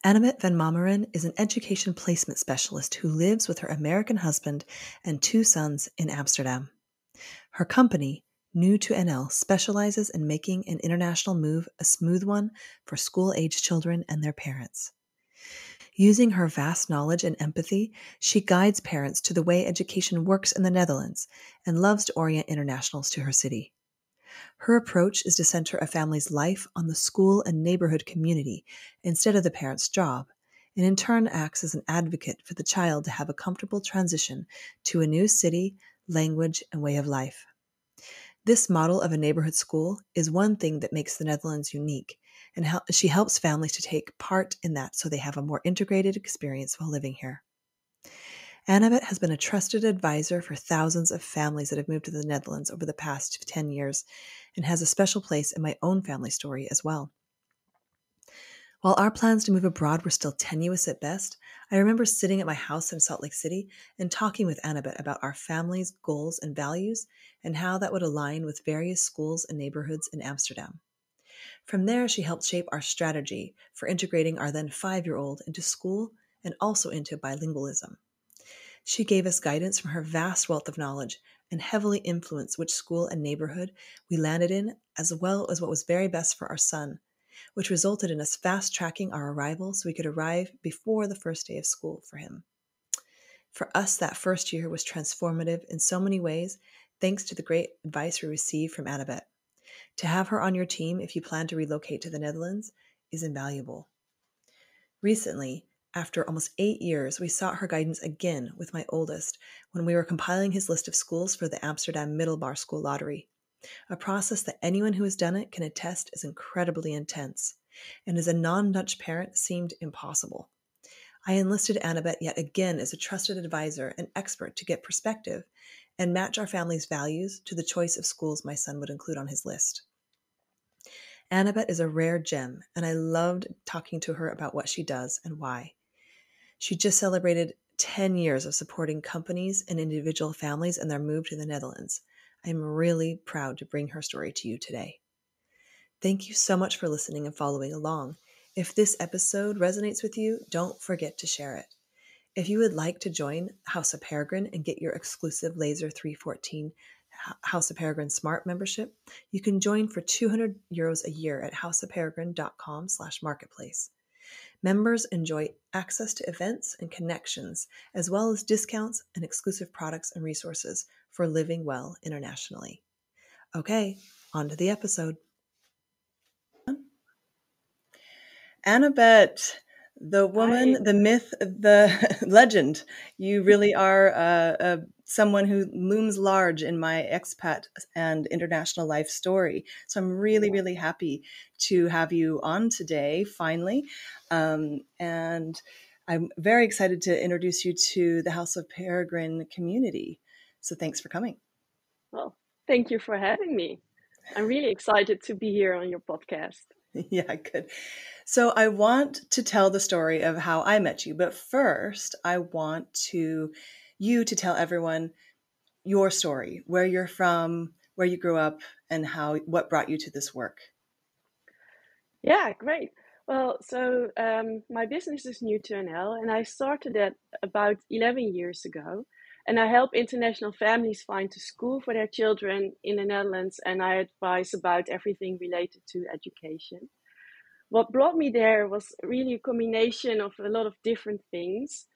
Annebet van Mameren is an education placement specialist who lives with her American husband and 2 sons in Amsterdam. Her company, New2NL, specializes in making an international move a smooth one for school-age children and their parents. Using her vast knowledge and empathy, she guides parents to the way education works in the Netherlands and loves to orient internationals to her city. Her approach is to center a family's life on the school and neighborhood community instead of the parent's job, and in turn acts as an advocate for the child to have a comfortable transition to a new city, language, and way of life. This model of a neighborhood school is one thing that makes the Netherlands unique, and she helps families to take part in that so they have a more integrated experience while living here. Annebet has been a trusted advisor for thousands of families that have moved to the Netherlands over the past 10 years and has a special place in my own family story as well. While our plans to move abroad were still tenuous at best, I remember sitting at my house in Salt Lake City and talking with Annebet about our family's goals and values and how that would align with various schools and neighborhoods in Amsterdam. From there, she helped shape our strategy for integrating our then 5-year-old into school and also into bilingualism. She gave us guidance from her vast wealth of knowledge and heavily influenced which school and neighborhood we landed in, as well as what was very best for our son, which resulted in us fast-tracking our arrival so we could arrive before the first day of school for him. For us, that first year was transformative in so many ways, thanks to the great advice we received from Annebet. To have her on your team if you plan to relocate to the Netherlands is invaluable. Recently, after almost 8 years, we sought her guidance again with my oldest when we were compiling his list of schools for the Amsterdam Middelbaar School Lottery, a process that anyone who has done it can attest is incredibly intense, and as a non-Dutch parent seemed impossible. I enlisted Annebet yet again as a trusted advisor and expert to get perspective and match our family's values to the choice of schools my son would include on his list. Annebet is a rare gem, and I loved talking to her about what she does and why. She just celebrated 10 years of supporting companies and individual families in their move to the Netherlands. I'm really proud to bring her story to you today. Thank you so much for listening and following along. If this episode resonates with you, don't forget to share it. If you would like to join House of Peregrine and get your exclusive Laser 314 House of Peregrine Smart membership, you can join for €200 a year at houseofperegrine.com/marketplace. Members enjoy access to events and connections, as well as discounts and exclusive products and resources for living well internationally. Okay, on to the episode. Annebet, the woman, Hi. the myth, the legend. You really are someone who looms large in my expat and international life story. So I'm really, really happy to have you on today, finally. And I'm very excited to introduce you to the House of Peregrine community. So thanks for coming. Well, thank you for having me. I'm really excited to be here on your podcast. Yeah, good. So I want to tell the story of how I met you, but first I want you to tell everyone your story, where you're from, where you grew up, and what brought you to this work. Yeah, great. Well, so my business is New2NL, and I started that about 11 years ago. And I help international families find a school for their children in the Netherlands, and I advise about everything related to education. What brought me there was really a combination of a lot of different things.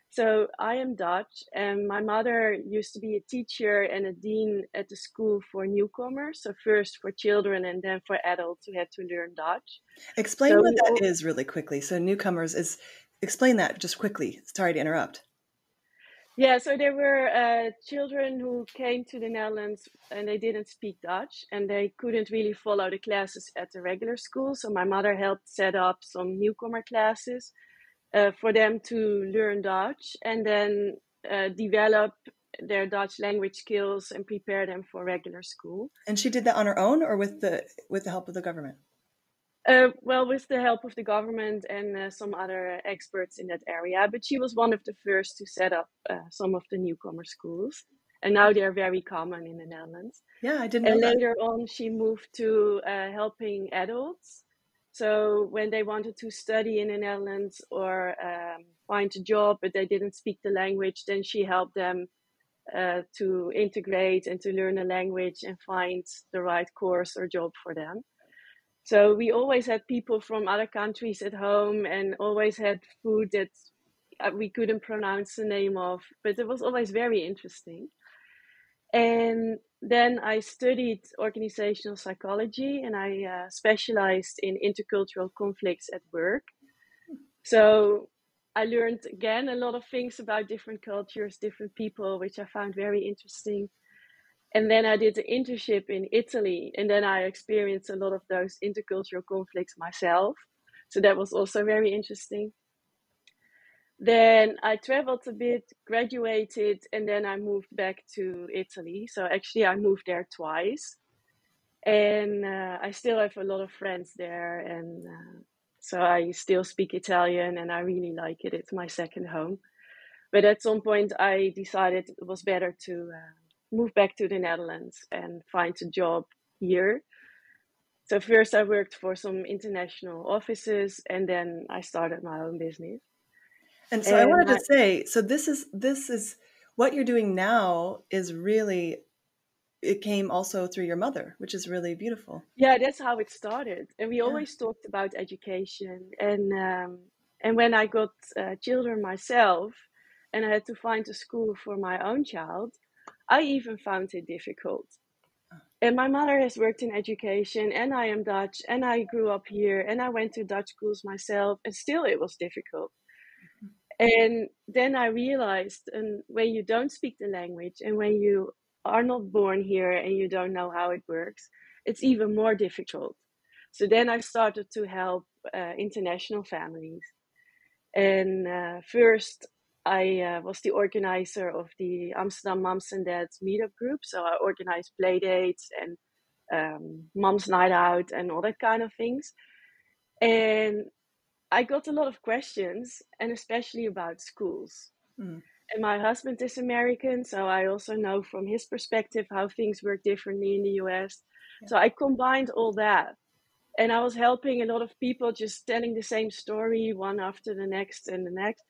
So I am Dutch, and my mother used to be a teacher and a dean at the school for newcomers. So first for children and then for adults who had to learn Dutch. Explain what that is really quickly. So newcomers explain that just quickly. Sorry to interrupt. Yeah, so there were children who came to the Netherlands and they didn't speak Dutch and they couldn't really follow the classes at the regular school. So my mother helped set up some newcomer classes for them to learn Dutch and then develop their Dutch language skills and prepare them for regular school. And she did that on her own or with the help of the government? Well, with the help of the government and some other experts in that area, but she was one of the first to set up some of the newcomer schools, and now they're very common in the Netherlands. Yeah, I didn't know And that. later on, she moved to helping adults, So when they wanted to study in the Netherlands or find a job, but they didn't speak the language, then she helped them to integrate and to learn the language and find the right course or job for them. So we always had people from other countries at home and always had food that we couldn't pronounce the name of, but it was always very interesting. And then I studied organizational psychology and I specialized in intercultural conflicts at work. So I learned again a lot of things about different cultures, different people, which I found very interesting. And then I did an internship in Italy, and then I experienced a lot of those intercultural conflicts myself. So that was also very interesting. Then I traveled a bit, graduated, and then I moved back to Italy. So actually, I moved there twice. And I still have a lot of friends there. And so I still speak Italian, and I really like it. It's my second home. But at some point, I decided it was better to move back to the Netherlands and find a job here. So first I worked for some international offices, and then I started my own business. And so I wanted to say, so this is what you're doing now is really, it came also through your mother, which is really beautiful. Yeah, that's how it started. And we always talked about education. And when I got children myself, and I had to find a school for my own child, I even found it difficult. And my mother has worked in education, and I am Dutch, and I grew up here, and I went to Dutch schools myself, and still it was difficult. And then I realized, and when you don't speak the language, and when you are not born here and you don't know how it works, it's even more difficult. So then I started to help international families. And first, I was the organizer of the Amsterdam Moms and Dads meetup group. So I organized play dates and mom's night out and all that kind of things. And I got a lot of questions, and especially about schools. And my husband is American, so I also know from his perspective how things work differently in the US. Yeah. So I combined all that. And I was helping a lot of people just telling the same story one after the next and the next.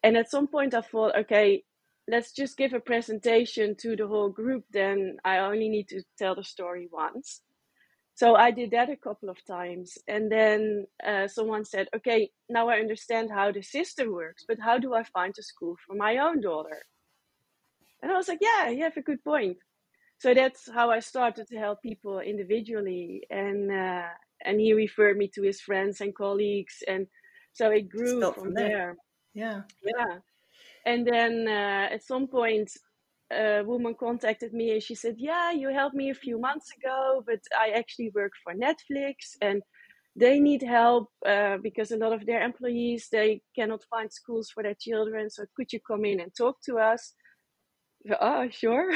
And at some point I thought, okay, let's just give a presentation to the whole group. Then I only need to tell the story once. So I did that a couple of times. And then someone said, okay, now I understand how the system works, but how do I find a school for my own daughter? And I was like, yeah, you have a good point. So that's how I started to help people individually. And he referred me to his friends and colleagues. And so it grew from there. Yeah. Yeah. And then at some point, a woman contacted me and she said, yeah, you helped me a few months ago, but I actually work for Netflix and they need help because a lot of their employees, they cannot find schools for their children. So could you come in and talk to us? Oh, sure.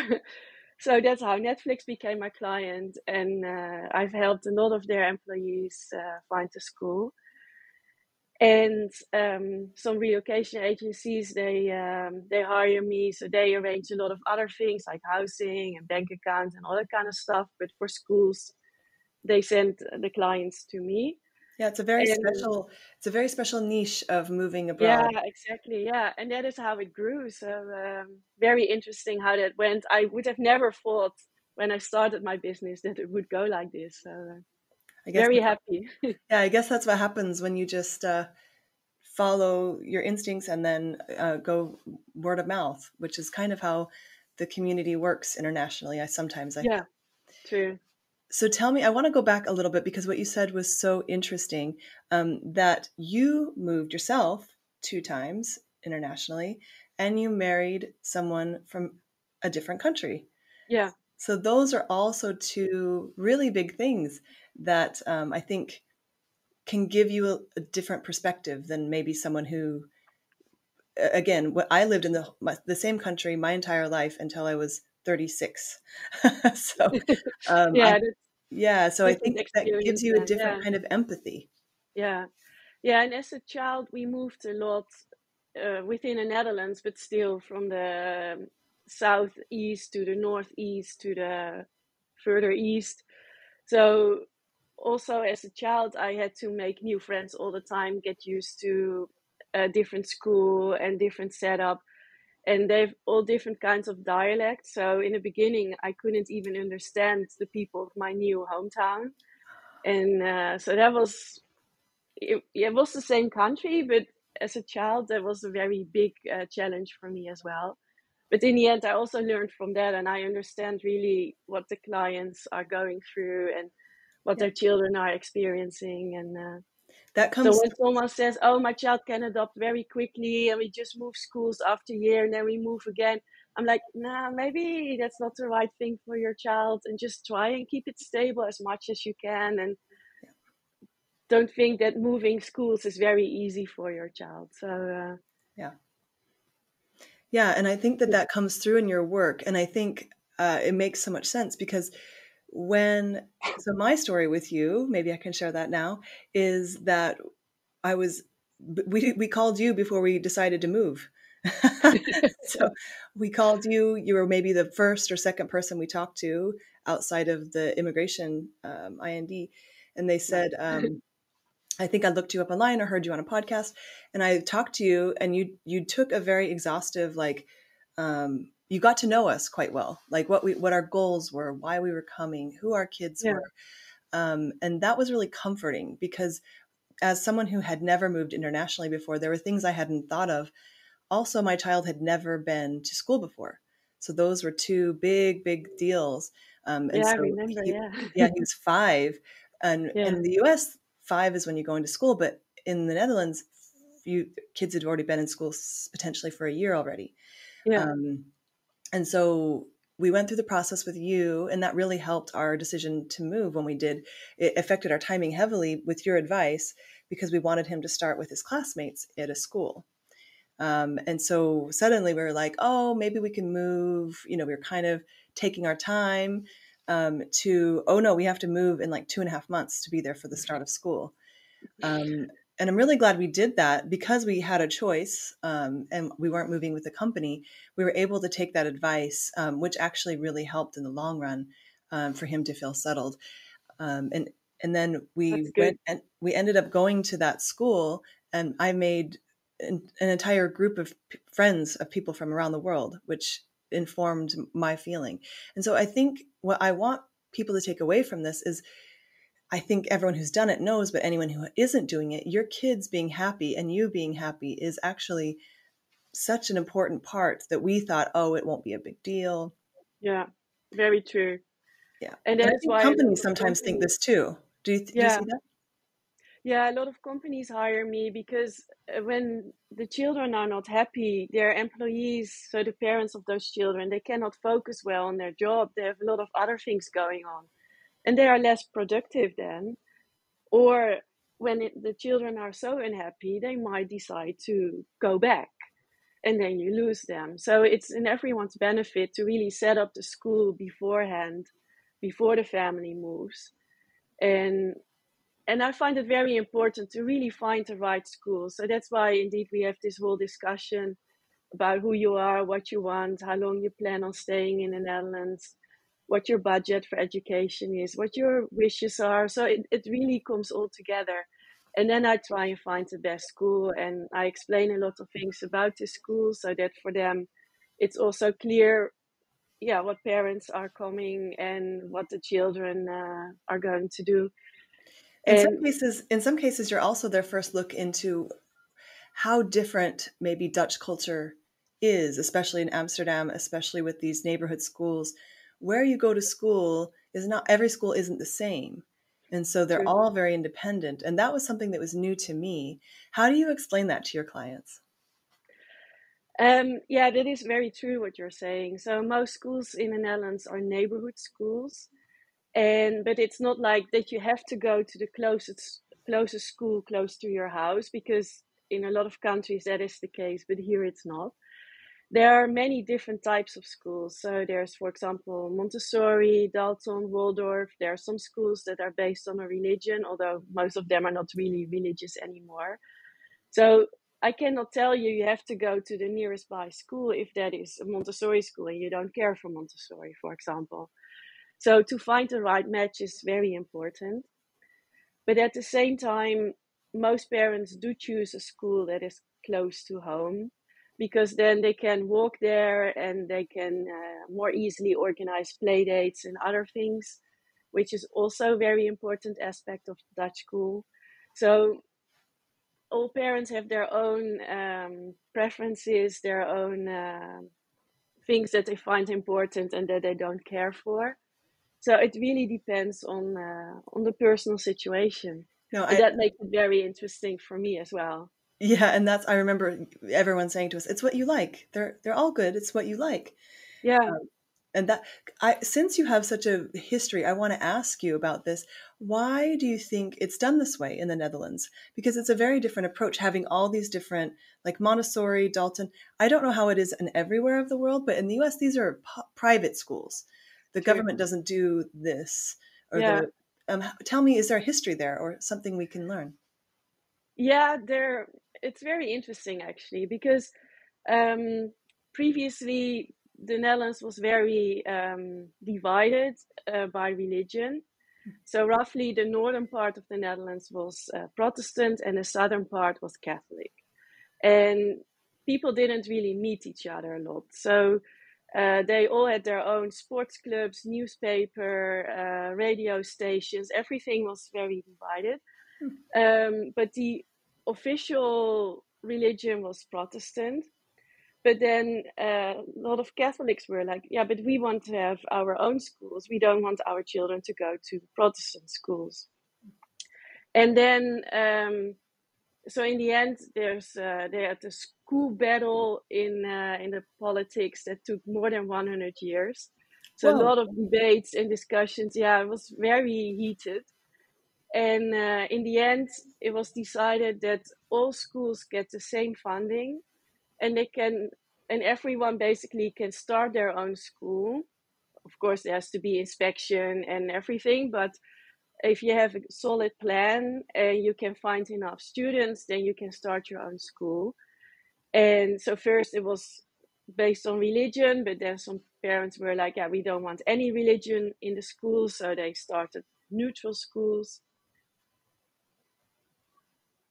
So that's how Netflix became my client. And I've helped a lot of their employees find a school. And some relocation agencies, they hire me, so they arrange a lot of other things like housing and bank accounts and all that kind of stuff. But for schools, they send the clients to me. Yeah, it's a very special niche of moving abroad. Yeah, exactly. Yeah, and that is how it grew. So very interesting how that went. I would have never thought when I started my business that it would go like this. So I guess very happy. Yeah, I guess that's what happens when you just follow your instincts and then go word of mouth, which is kind of how the community works internationally. Yeah, true. So tell me, I want to go back a little bit because what you said was so interesting, that you moved yourself 2 times internationally and you married someone from a different country. Yeah. So those are also 2 really big things that I think can give you a different perspective than maybe someone who, again, I lived in the same country my entire life until I was 36. So so I think that gives you a different kind of empathy. Yeah. Yeah, and as a child, we moved a lot within the Netherlands, but still from the southeast to the northeast to the further east. So also as a child, I had to make new friends all the time, get used to a different school and different setup. And they've all different kinds of dialects. So in the beginning, I couldn't even understand the people of my new hometown. And so that was, it was the same country, but as a child, that was a very big challenge for me as well. But in the end, I also learned from that, and I understand really what the clients are going through and what Yeah. their children are experiencing. And That so comes when someone says, "Oh, my child can adopt very quickly, and we just move schools after a year, and then we move again," I'm like, "Nah, maybe that's not the right thing for your child, and just try and keep it stable as much as you can, and don't think that moving schools is very easy for your child." So yeah. Yeah, and I think that that comes through in your work, and I think it makes so much sense because so my story with you, maybe I can share that now, is that we called you before we decided to move. So we called you. You were maybe the first or second person we talked to outside of the immigration IND, and they said, I think I looked you up online or heard you on a podcast, and I talked to you, and you took a very exhaustive, like, you got to know us quite well, like what our goals were, why we were coming, who our kids yeah, were, and that was really comforting because as someone who had never moved internationally before, there were things I hadn't thought of. Also, my child had never been to school before, so those were two big deals. And yeah, I so remember. Yeah, yeah, he was 5, and yeah, in the U.S., 5 is when you go into school, but in the Netherlands, kids had already been in school potentially for a year already. yeah, Um, and so we went through the process with you, and that really helped our decision to move when we did. It affected our timing heavily with your advice because we wanted him to start with his classmates at a school. And so suddenly we were like, oh, maybe we can move. We were kind of taking our time oh no, we have to move in like 2.5 months to be there for the start of school. And I'm really glad we did that because we had a choice and we weren't moving with the company. We were able to take that advice, which actually really helped in the long run for him to feel settled. And then that's we good. went and we ended up going to that school, and I made an entire group of friends of people from around the world, which informed my feeling. And so I think what I want people to take away from this is I think everyone who's done it knows, but anyone who isn't doing it, your kids being happy and you being happy is actually such an important part that we thought, oh, it won't be a big deal. Yeah, very true. Yeah. And And I that's think why a lot companies of sometimes think companies, this too. Do you yeah, see that? yeah, a lot of companies hire me because when the children are not happy, their employees, so the parents of those children, they cannot focus well on their job. They have a lot of other things going on, and they are less productive then. Or when the children are so unhappy, they might decide to go back, and then you lose them. So it's in everyone's benefit to really set up the school beforehand, before the family moves. And and I find it very important to really find the right school. So that's why indeed we have this whole discussion about who you are, what you want, how long you plan on staying in the Netherlands, what your budget for education is, what your wishes are. So it really comes all together. And then I try and find the best school, and I explain a lot of things about the school so that for them it's also clear, yeah, what parents are coming and what the children are going to do. And In some cases, you're also their first look into how different maybe Dutch culture is, especially in Amsterdam, especially with these neighborhood schools. Where you go to school is not every school isn't the same. And so they're true. all very independent. And that was something that was new to me. How do you explain that to your clients? Yeah, that is very true what you're saying. So most schools in the Netherlands are neighborhood schools, and but it's not like that you have to go to the closest school close to your house, because in a lot of countries that is the case, but here it's not. There are many different types of schools. So there's, for example, Montessori, Dalton, Waldorf. There are some schools that are based on a religion, although most of them are not really religious anymore. So I cannot tell you you have to go to the nearest by school if that is a Montessori school and you don't care for Montessori, for example. So to find the right match is very important. But at the same time, most parents do choose a school that is close to home, because then they can walk there and they can more easily organize play dates and other things, which is also a very important aspect of Dutch school. So all parents have their own preferences, their own things that they find important and that they don't care for. So it really depends on the personal situation. No, And that makes it very interesting for me as well. yeah, and I remember everyone saying to us, "It's what you like. They're all good. It's what you like." Yeah, And since you have such a history, I want to ask you about this. Why do you think it's done this way in the Netherlands? Because it's a very different approach, having all these different, like Montessori, Dalton. I don't know how it is in everywhere of the world, but in the US, these are private schools. The true. government doesn't do this. Or Yeah. tell me, is there a history there or something we can learn? Yeah, it's very interesting actually, because previously the Netherlands was very divided by religion. So roughly the northern part of the Netherlands was Protestant and the southern part was Catholic. And people didn't really meet each other a lot. So they all had their own sports clubs, newspaper, radio stations. Everything was very divided. But the official religion was Protestant. But then a lot of Catholics were like, yeah, but we want to have our own schools. We don't want our children to go to Protestant schools. And then, so in the end, they had a school battle in the politics that took more than 100 years. So Whoa. a lot of debates and discussions. Yeah, it was very heated. And in the end, it was decided that all schools get the same funding, and and everyone basically can start their own school. Of course, there has to be inspection and everything, but if you have a solid plan and you can find enough students, then you can start your own school. And so first it was based on religion, but then some parents were like, yeah, we don't want any religion in the school, so they started neutral schools.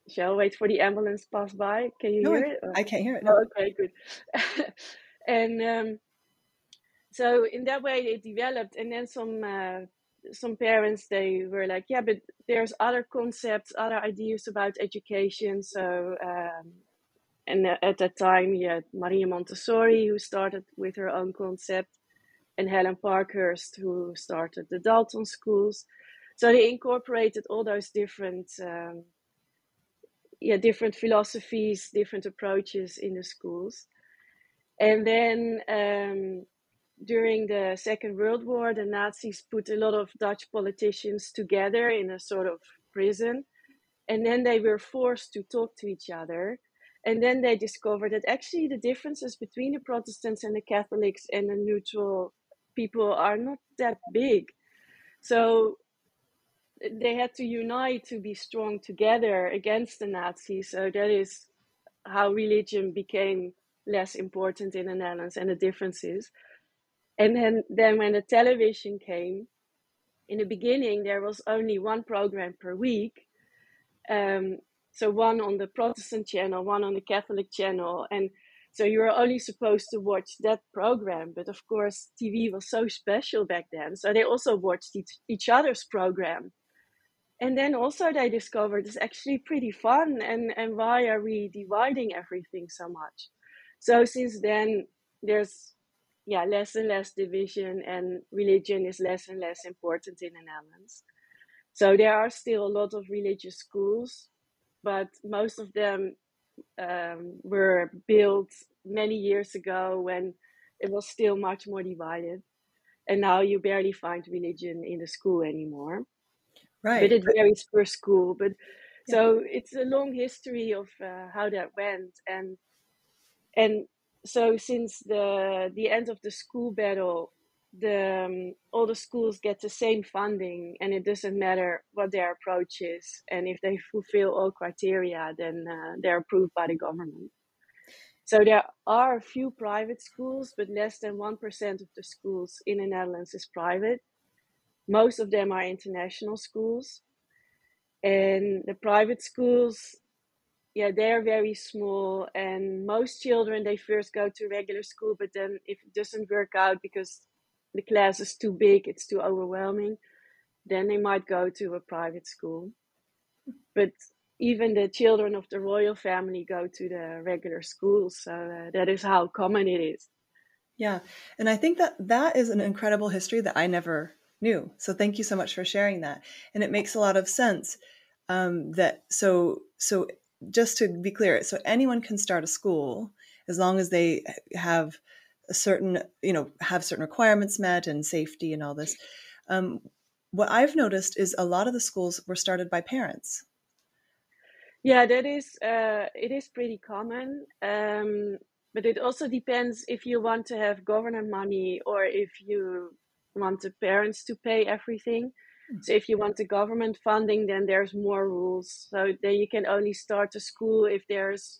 Shall wait for the ambulance pass by. Can you No, hear it? I can't hear it. No. Oh, okay, good. And so in that way it developed, and then some parents, they were like, yeah, but there's other concepts, other ideas about education. So and at that time you had Maria Montessori, who started with her own concept, and Helen Parkhurst, who started the Dalton schools. So they incorporated all those different different philosophies, different approaches in the schools. And then during the Second World War, the Nazis put a lot of Dutch politicians together in a sort of prison. And then they were forced to talk to each other. And then they discovered that actually the differences between the Protestants and the Catholics and the neutral people are not that big. So they had to unite to be strong together against the Nazis. So that is how religion became less important in the Netherlands, and the differences. And then when the television came, in the beginning there was only one program per week. So one on the Protestant channel, one on the Catholic channel. And so you were only supposed to watch that program. But of course, TV was so special back then. So they also watched each other's program. And then also they discovered it's actually pretty fun. And why are we dividing everything so much? So since then, there's less and less division, and religion is less and less important in the Netherlands. So there are still a lot of religious schools, but most of them were built many years ago when it was still much more divided. And now you barely find religion in the school anymore. Right. But it varies per school. But Yeah. so it's a long history of how that went. And so since the end of the school battle, all the schools get the same funding, and it doesn't matter what their approach is, and if they fulfill all criteria, then they're approved by the government. So there are a few private schools, but less than 1% of the schools in the Netherlands is private. Most of them are international schools. And the private schools, yeah, they're very small, and most children, they first go to regular school, but then if it doesn't work out because the class is too big, it's too overwhelming, then they might go to a private school. But even the children of the royal family go to the regular schools, so that is how common it is. Yeah. And I think that that is an incredible history that I never knew. So thank you so much for sharing that. And it makes a lot of sense that so just to be clear, so anyone can start a school as long as they have a certain, have certain requirements met and safety and all this. Um, what I've noticed is a lot of the schools were started by parents. Yeah, that is it is pretty common, but it also depends if you want to have government money or if you want the parents to pay everything. So if you want the government funding, then there's more rules. So then you can only start a school if there's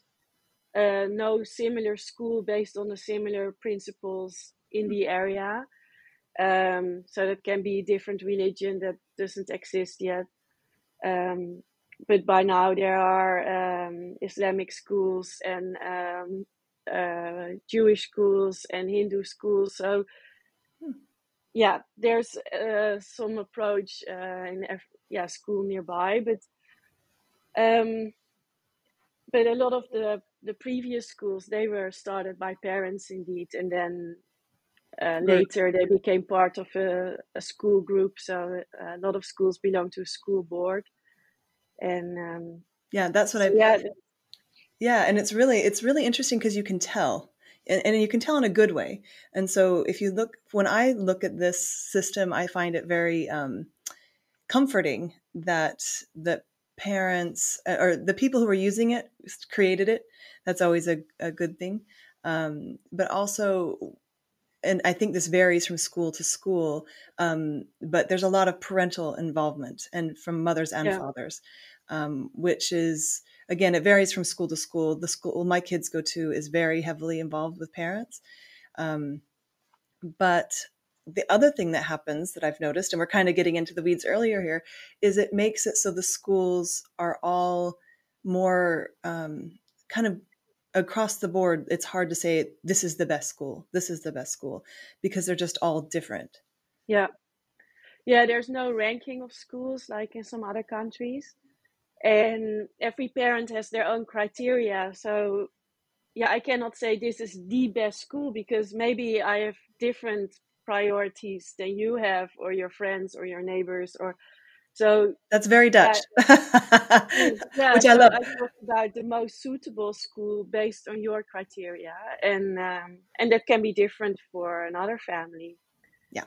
no similar school based on the similar principles in the area. So that can be a different religion that doesn't exist yet. But by now there are Islamic schools and Jewish schools and Hindu schools. So yeah, there's some approach in school nearby, but a lot of the previous schools, they were started by parents indeed, and then later they became part of a school group. So a lot of schools belong to a school board, and Yeah, that's what so I. Yeah, and it's really interesting because you can tell, and you can tell in a good way. And so if you look, when I look at this system, I find it very comforting that the parents or the people who are using it created it. That's always a good thing. But also, and I think this varies from school to school, but there's a lot of parental involvement and from mothers and yeah. fathers, which is, again, it varies from school to school. The school my kids go to is very heavily involved with parents. But the other thing that happens that I've noticed, and we're kind of getting into the weeds earlier here, is it makes it so the schools are all more kind of across the board. It's hard to say this is the best school, this is the best school, because they're just all different. Yeah. Yeah, there's no ranking of schools like in some other countries. And every parent has their own criteria. So, yeah, I cannot say this is the best school because maybe I have different priorities than you have, or your friends, or your neighbors, or so. That's very Yeah, Dutch, yeah. which I So love. I talk about the most suitable school based on your criteria, and that can be different for another family. Yeah.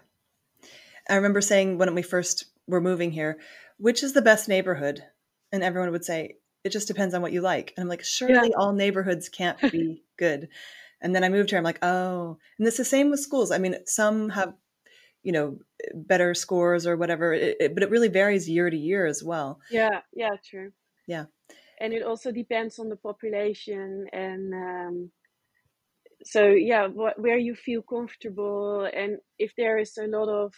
I remember saying when we first were moving here, which is the best neighborhood? And everyone would say, it just depends on what you like. And I'm like, Yeah, surely all neighborhoods can't be good. And then I moved here. I'm like, oh, and it's the same with schools. I mean, some have, better scores or whatever, but it really varies year to year as well. yeah, yeah, true. Yeah. And it also depends on the population, and so yeah, where you feel comfortable. And if there is a lot of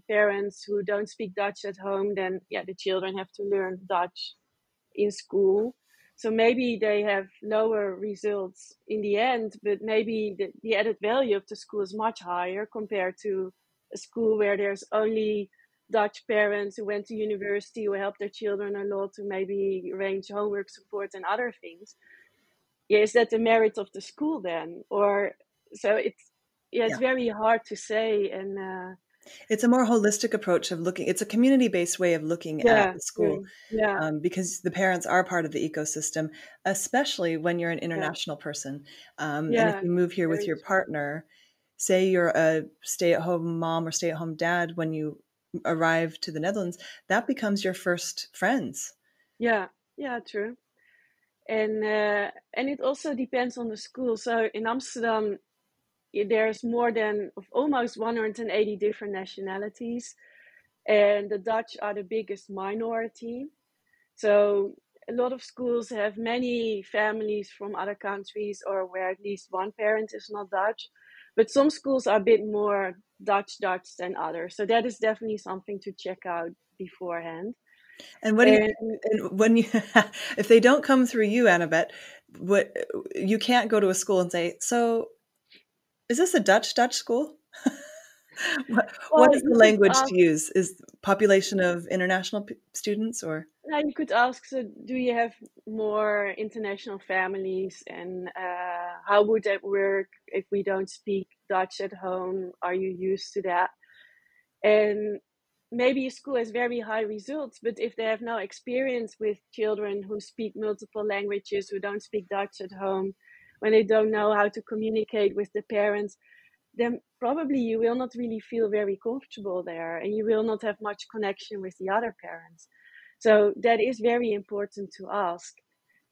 parents who don't speak Dutch at home, then yeah, the children have to learn Dutch in school. So maybe they have lower results in the end, but maybe the added value of the school is much higher compared to a school where there's only Dutch parents who went to university, who help their children a lot, to maybe arrange homework support and other things. Yeah, is that the merit of the school then? Or so it's Yeah. very hard to say. And It's a more holistic approach of looking. It's a community-based way of looking at yeah, the school, true. Yeah, because the parents are part of the ecosystem, especially when you're an yeah, international person. And if yeah, you move here with very your true. partner, say you're a stay-at-home mom or stay-at-home dad when you arrive to the Netherlands, that becomes your first friends. Yeah, yeah, true. And it also depends on the school. So in Amsterdam, there's more than of almost 180 different nationalities, and the Dutch are the biggest minority. So a lot of schools have many families from other countries, or where at least one parent is not Dutch. But some schools are a bit more Dutch than others. So that is definitely something to check out beforehand. And what do you, And and when you, if they don't come through you, Annabet, what, you can't go to a school and say, so is this a Dutch school? What well, is the you could language ask. to use? Is population of international students or? Now you could ask, so do you have more international families, and how would that work if we don't speak Dutch at home? Are you used to that? And maybe a school has very high results, but if they have no experience with children who speak multiple languages, who don't speak Dutch at home, when they don't know how to communicate with the parents, then probably you will not really feel very comfortable there, and you will not have much connection with the other parents. So that is very important to ask.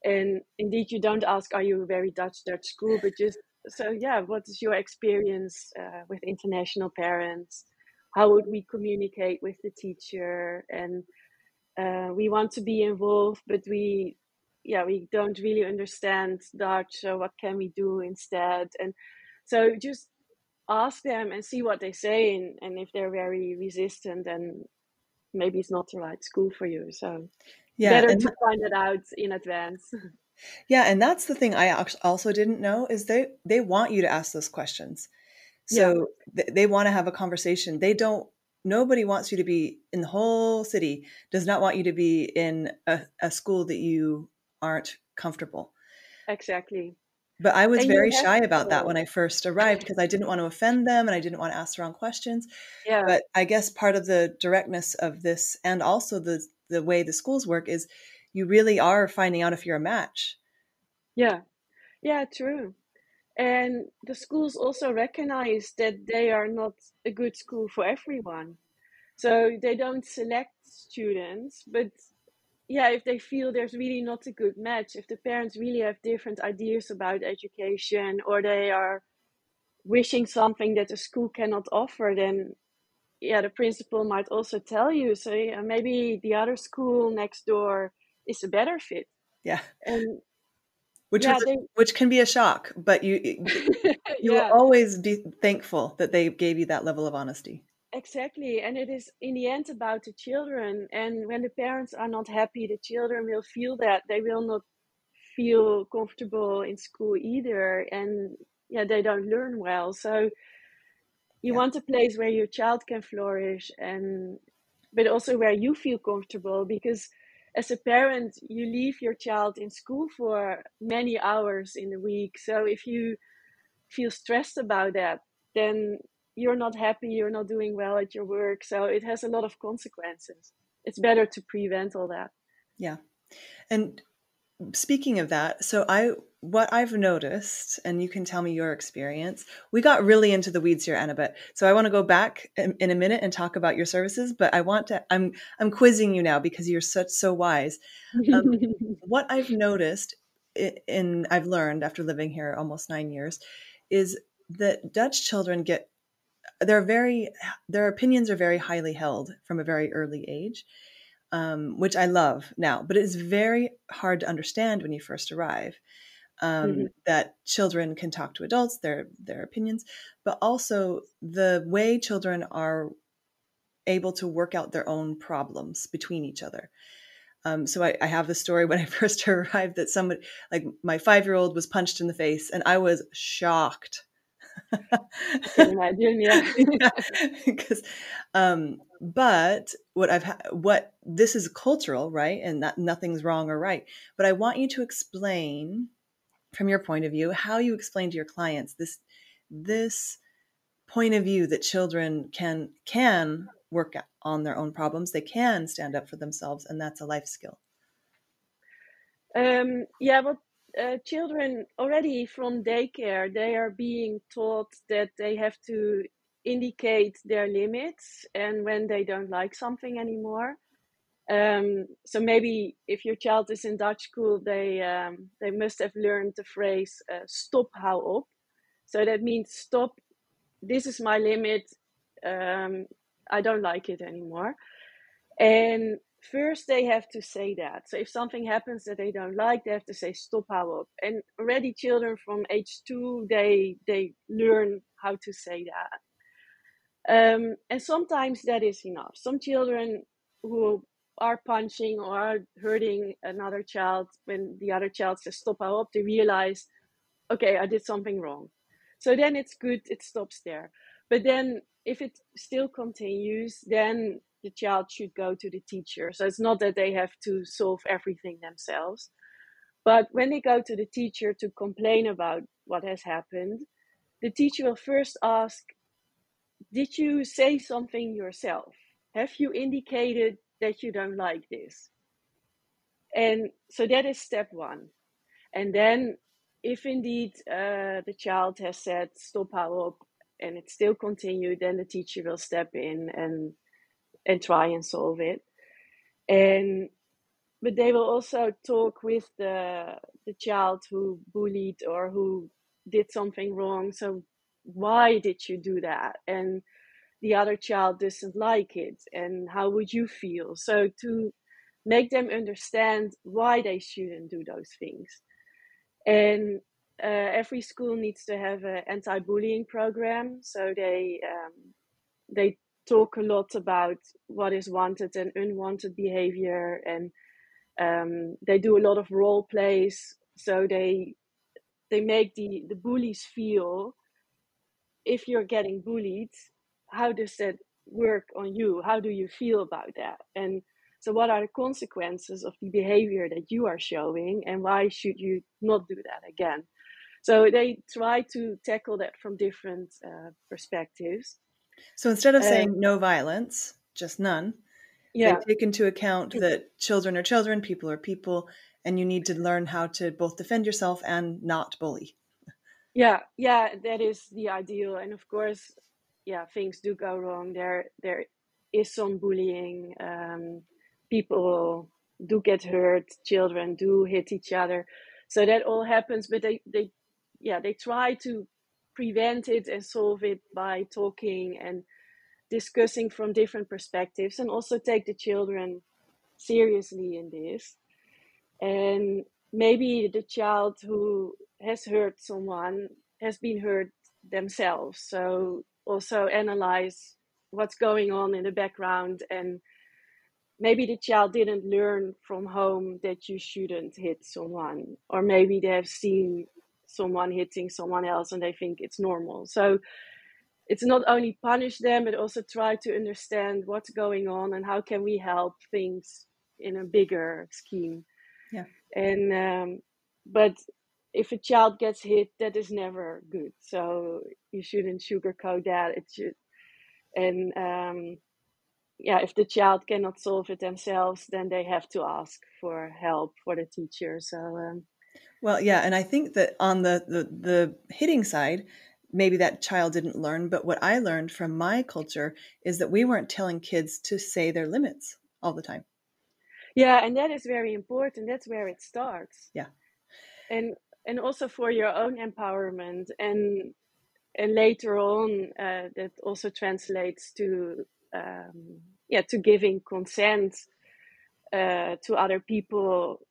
And indeed, you don't ask, are you a very Dutch school, but just, so yeah, what is your experience with international parents? How would we communicate with the teacher? And we want to be involved, but we don't really understand Dutch. So what can we do instead? And so just ask them and see what they say. And if they're very resistant, then maybe it's not the right school for you. So Yeah, better and to find it out in advance. yeah, and that's the thing I also didn't know is they want you to ask those questions. Yeah, So they want to have a conversation. They don't. Nobody wants you to be in the whole city. Does not want you to be in a school that you aren't comfortable. exactly. But I was And you very have shy about that to, when I first arrived because I didn't want to offend them and I didn't want to ask the wrong questions. yeah, But I guess part of the directness of this and also the way the schools work is you really are finding out if you're a match. yeah, yeah, true. And the schools also recognize that they are not a good school for everyone. So they don't select students, but yeah, if they feel there's really not a good match, if the parents really have different ideas about education, or they are wishing something that the school cannot offer, then yeah, the principal might also tell you, so yeah, maybe the other school next door is a better fit. Yeah. And Which yeah, was they which can be a shock, but you will yeah, always be thankful that they gave you that level of honesty. exactly. And it is in the end about the children. And when the parents are not happy, the children will feel that they will not feel comfortable in school either. And yeah, they don't learn well. So you Yeah. want a place where your child can flourish, and but also where you feel comfortable, because as a parent you leave your child in school for many hours in the week. So if you feel stressed about that, then you're not happy, you're not doing well at your work, so it has a lot of consequences. It's better to prevent all that. Yeah. And speaking of that, so I what I've noticed, and you can tell me your experience. We got really into the weeds here, Annabet. So I want to go back in a minute and talk about your services, but I want to. I'm quizzing you now because you're so wise. Um, what I've noticed I've learned after living here almost 9 years is that Dutch children get they're very their opinions are very highly held from a very early age, which I love now. But it's very hard to understand when you first arrive, Mhm. that children can talk to adults, their opinions, but also the way children are able to work out their own problems between each other. So I have the story when I first arrived that somebody, like my 5-year-old, was punched in the face, and I was shocked. I can imagine, yeah. Yeah, because, but what this is cultural, right? And that nothing's wrong or right. But I want you to explain, from your point of view, how you explain to your clients this point of view that children can work on their own problems, they can stand up for themselves, and that's a life skill. Yeah, but children already from daycare, they are being taught that they have to indicate their limits and when they don't like something anymore. So maybe if your child is in Dutch school, they must have learned the phrase "stop, hou op." So that means stop. This is my limit. Um, I don't like it anymore. And first they have to say that. So if something happens that they don't like, they have to say stop, hou op. And already children from age 2, they learn how to say that. And sometimes that is enough. Some children who are punching or are hurting another child, when the other child says stop, I hope they realize, okay, I did something wrong. So then it's good, it stops there. But then if it still continues, then the child should go to the teacher. So it's not that they have to solve everything themselves. But when they go to the teacher to complain about what has happened, the teacher will first ask, did you say something yourself? Have you indicated that you don't like this? And so that is step one. And then if indeed the child has said, stop, hou up, and it still continued, then the teacher will step in and try and solve it. But they will also talk with the child who bullied or who did something wrong. So why did you do that? And the other child doesn't like it. And how would you feel? So to make them understand why they shouldn't do those things. And every school needs to have an anti-bullying program. So they talk a lot about what is wanted and unwanted behavior, and they do a lot of role plays. So they make the bullies feel, if you're getting bullied, how does that work on you? How do you feel about that? And so what are the consequences of the behavior that you are showing, and why should you not do that again? So they try to tackle that from different perspectives. So instead of saying no violence, just none, they Yeah, take into account that children are children, people are people, and you need to learn how to both defend yourself and not bully. yeah, that is the ideal. And of course, yeah, things do go wrong. There is some bullying. People do get hurt. Children do hit each other. So that all happens. But they try to prevent it and solve it by talking and discussing from different perspectives, and also take the children seriously in this. And maybe the child who has hurt someone has been hurt themselves. So also analyze what's going on in the background, and maybe the child didn't learn from home that you shouldn't hit someone, or maybe they have seen someone hitting someone else and they think it's normal. So it's not only punish them, but also try to understand what's going on and how can we help things in a bigger scheme. Yeah. And but if a child gets hit, that is never good. So you shouldn't sugarcoat that. It should, and if the child cannot solve it themselves, then they have to ask for help for the teacher. So well, yeah, and I think that on the hitting side, maybe that child didn't learn, but what I learned from my culture is that we weren't telling kids to say their limits all the time. yeah, and that is very important. That's where it starts. Yeah. And also for your own empowerment, and later on that also translates to to giving consent to other people,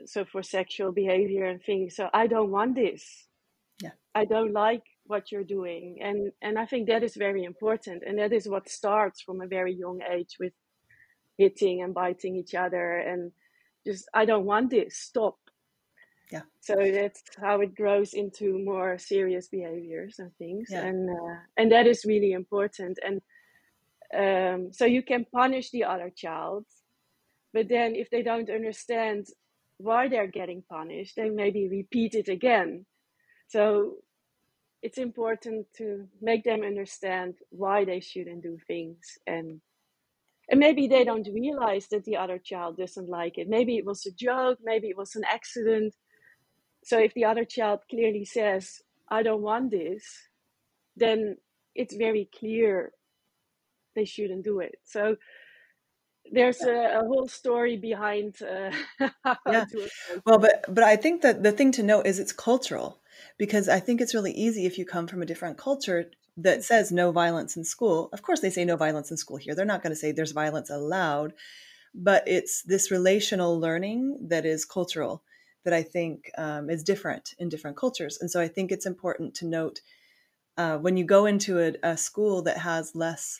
so for sexual behavior and things. So I don't want this. Yeah. I don't like what you're doing. And I think that is very important, and that is what starts from a very young age, with hitting and biting each other, and just, I don't want this, stop. Yeah. So that's how it grows into more serious behaviors and things. Yeah. And that is really important. And so you can punish the other child, but then if they don't understand why they're getting punished, they maybe repeat it again. So it's important to make them understand why they shouldn't do things. And maybe they don't realize that the other child doesn't like it. Maybe it was a joke, maybe it was an accident. So if the other child clearly says, I don't want this, then it's very clear they shouldn't do it. So there's a whole story behind how Yeah. to approach Well, it. but I think that the thing to note is it's cultural, because I think it's really easy if you come from a different culture that says no violence in school. Of course, they say no violence in school here. They're not going to say there's violence allowed, but it's this relational learning that is cultural that I think is different in different cultures. And so I think it's important to note when you go into a school that has less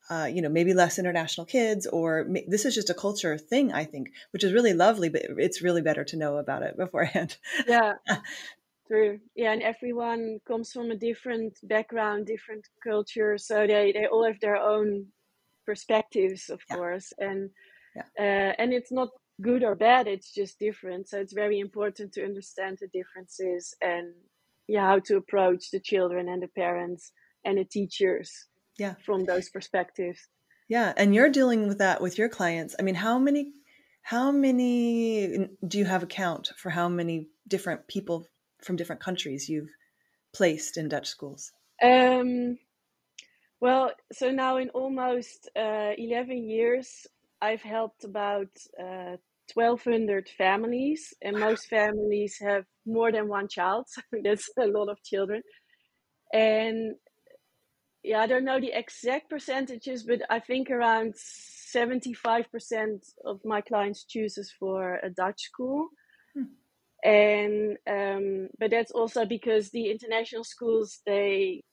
maybe less international kids, or this is just a culture thing, I think, which is really lovely, but it's really better to know about it beforehand. Yeah, true. Yeah, and everyone comes from a different background, different culture, so they all have their own perspectives, of Yeah. course, and Yeah. and it's not good or bad, it's just different. So it's very important to understand the differences and how to approach the children and the parents and the teachers Yeah. from those perspectives. Yeah. And you're dealing with that with your clients. I mean, how many do you have a count for how many different people from different countries you've placed in Dutch schools? Well, so now in almost 11 years, I've helped about 1,200 families, and most families have more than one child. So that's a lot of children. And I don't know the exact percentages, but I think around 75% of my clients chooses for a Dutch school. And but that's also because the international schools, they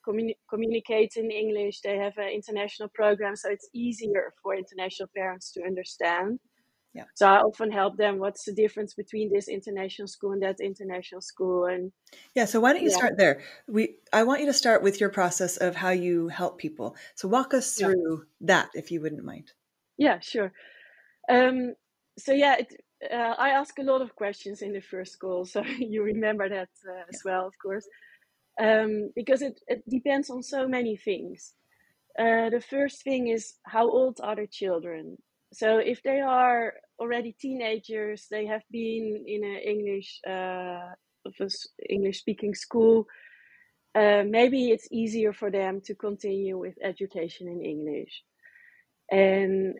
communicate in English, they have an international program, so it's easier for international parents to understand. Yeah. So I often help them, what's the difference between this international school and that international school. And yeah, so why don't you start there? I want you to start with your process of how you help people. So walk us through that, if you wouldn't mind. Yeah, sure. So I ask a lot of questions in the first call, so you remember that as well, of course, because it depends on so many things. The first thing is, how old are the children? So if they are already teenagers, they have been in an English speaking school, maybe it's easier for them to continue with education in English. And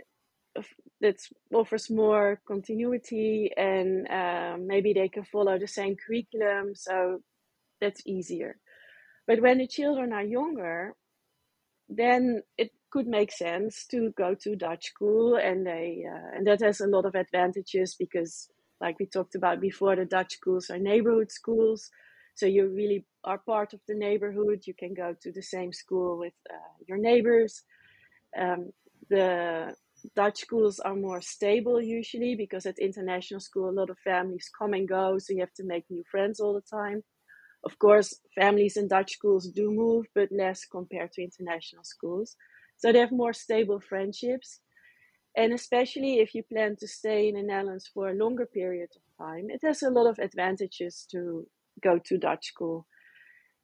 that offers more continuity, and maybe they can follow the same curriculum, so that's easier. But when the children are younger, then it could make sense to go to Dutch school, and that has a lot of advantages because, like we talked about before, the Dutch schools are neighborhood schools, so you really are part of the neighborhood. You can go to the same school with your neighbors. The Dutch schools are more stable usually, because at international school a lot of families come and go, so you have to make new friends all the time. Of course, families in Dutch schools do move, but less compared to international schools. So they have more stable friendships. And especially if you plan to stay in the Netherlands for a longer period of time, it has a lot of advantages to go to Dutch school.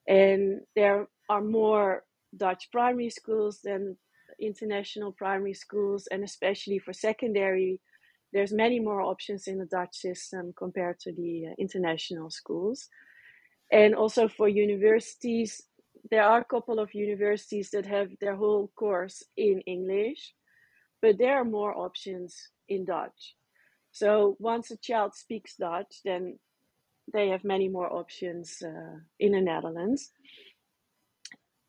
And there are more Dutch primary schools than international primary schools, and especially for secondary, there's many more options in the Dutch system compared to the international schools. And also for universities, there are a couple of universities that have their whole course in English, but there are more options in Dutch. So once a child speaks Dutch, then they have many more options in the Netherlands.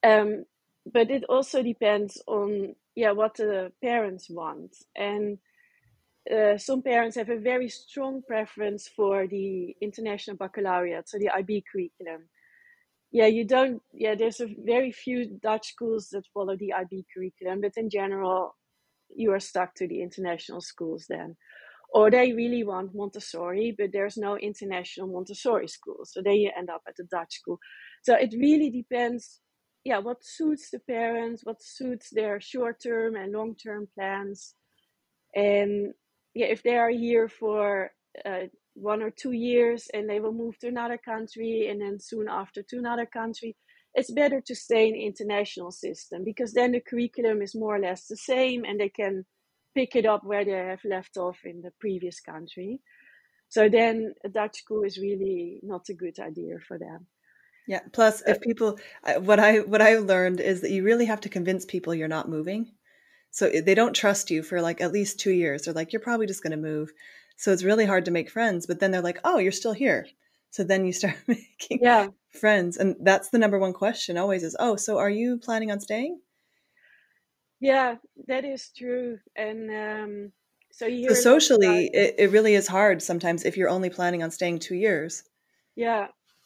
But it also depends on what the parents want. And some parents have a very strong preference for the international baccalaureate, so the IB curriculum. There's a very few Dutch schools that follow the IB curriculum, but in general, you are stuck to the international schools then. Or they really want Montessori, but there's no international Montessori school, so then you end up at the Dutch school. So it really depends, what suits the parents, what suits their short-term and long-term plans. And if they are here for 1 or 2 years and they will move to another country and then soon after to another country, it's better to stay in the international system, because then the curriculum is more or less the same and they can pick it up where they have left off in the previous country. So then a Dutch school is really not a good idea for them. Yeah. Plus, if people, what I learned is that you really have to convince people you're not moving. So they don't trust you for like at least 2 years. They're like, you're probably just going to move. So it's really hard to make friends. But then they're like, oh, you're still here. So then you start making friends. And that's the number one question always is, oh, so are you planning on staying? Yeah, that is true. And so you So hear a lot socially, about it really is hard sometimes if you're only planning on staying 2 years.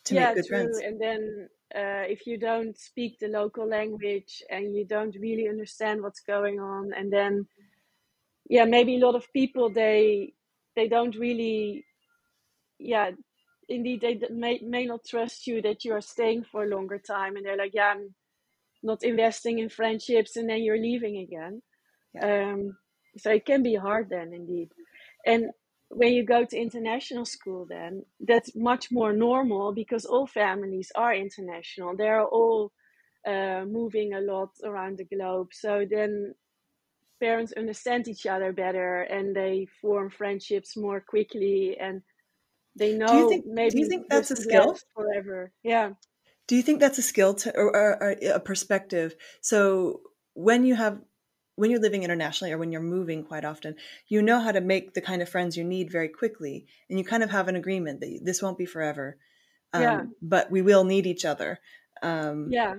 To make good true. friends. And then if you don't speak the local language and you don't really understand what's going on, and then maybe a lot of people they don't really, indeed they may not trust you that you are staying for a longer time, and they're like, I'm not investing in friendships, and then you're leaving again. So it can be hard then, indeed. And when you go to international school, then that's much more normal because all families are international. They're all moving a lot around the globe. So then parents understand each other better and they form friendships more quickly, and they Do you know think maybe that's this a will skill? last forever. Yeah. Do you think that's a skill or a perspective? So when you're living internationally or when you're moving quite often, you know how to make the kind of friends you need very quickly, and you kind of have an agreement that this won't be forever, Yeah. but we will need each other. Yeah.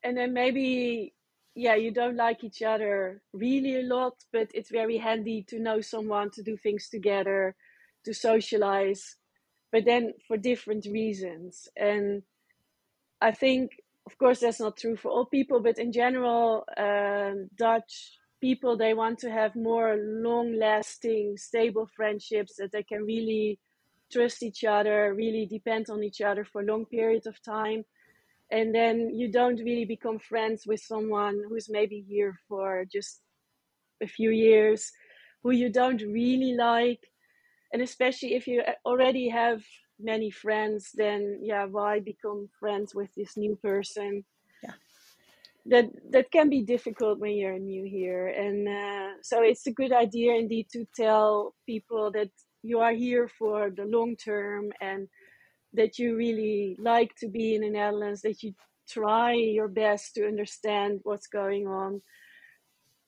And then maybe, you don't like each other really a lot, but it's very handy to know someone to do things together, to socialize, but then for different reasons. And I think, of course, that's not true for all people, but in general, Dutch people, they want to have more long lasting, stable friendships that they can really trust each other, really depend on each other for long periods of time. And then you don't really become friends with someone who's maybe here for just a few years, who you don't really like. And especially if you already have many friends, then why become friends with this new person? Yeah. That can be difficult when you're new here. And so it's a good idea indeed to tell people that you are here for the long term, and that you really like to be in the Netherlands, that you try your best to understand what's going on,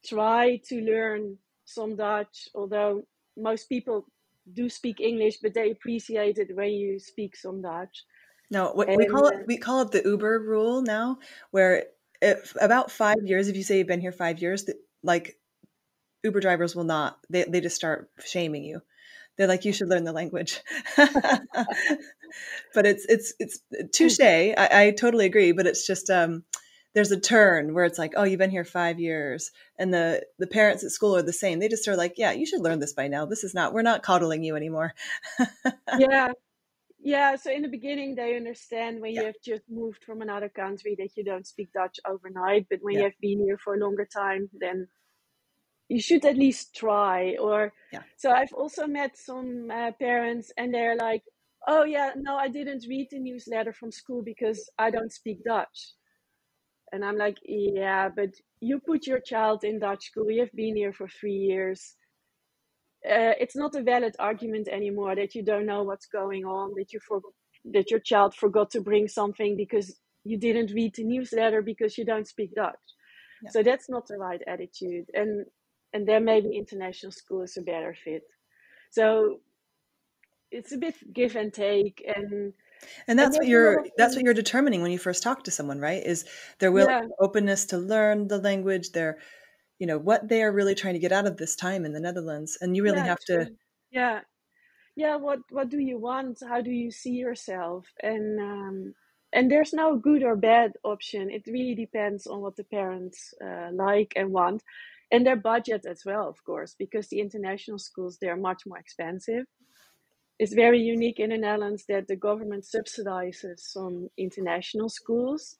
try to learn some Dutch, although most people do speak English, but they appreciate it when you speak some Dutch. No, what And we call it the Uber rule now, where if about 5 years, if you say you've been here 5 years, like Uber drivers will not, they just start shaming you. They're like, you should learn the language. But it's touche. I totally agree, but it's just there's a turn where it's like, oh, you've been here 5 years, and the parents at school are the same. They just are like, yeah, you should learn this by now. This is not, we're not coddling you anymore. so in the beginning they understand when Yeah, you have just moved from another country that you don't speak Dutch overnight, but when you yeah, have been here for a longer time, then you should at least try. Or yeah. so I've also met some parents, and they're like, oh yeah, no, I didn't read the newsletter from school because I don't speak Dutch. And I'm like, yeah, but you put your child in Dutch school, you have been here for 3 years. It's not a valid argument anymore that you don't know what's going on, that your child forgot to bring something because you didn't read the newsletter because you don't speak Dutch. Yeah. So that's not the right attitude. And then maybe international school is a better fit. So it's a bit give and take, And and that's what there's a lot of you're determining when you first talk to someone, right? Is their yeah, openness to learn the language, their, what they are really trying to get out of this time in the Netherlands, and you really yeah, have to. true. Yeah, yeah. What do you want? How do you see yourself? And there's no good or bad option. It really depends on what the parents like and want, and their budget as well, of course, because the international schools, they're much more expensive. It's very unique in the Netherlands that the government subsidizes some international schools.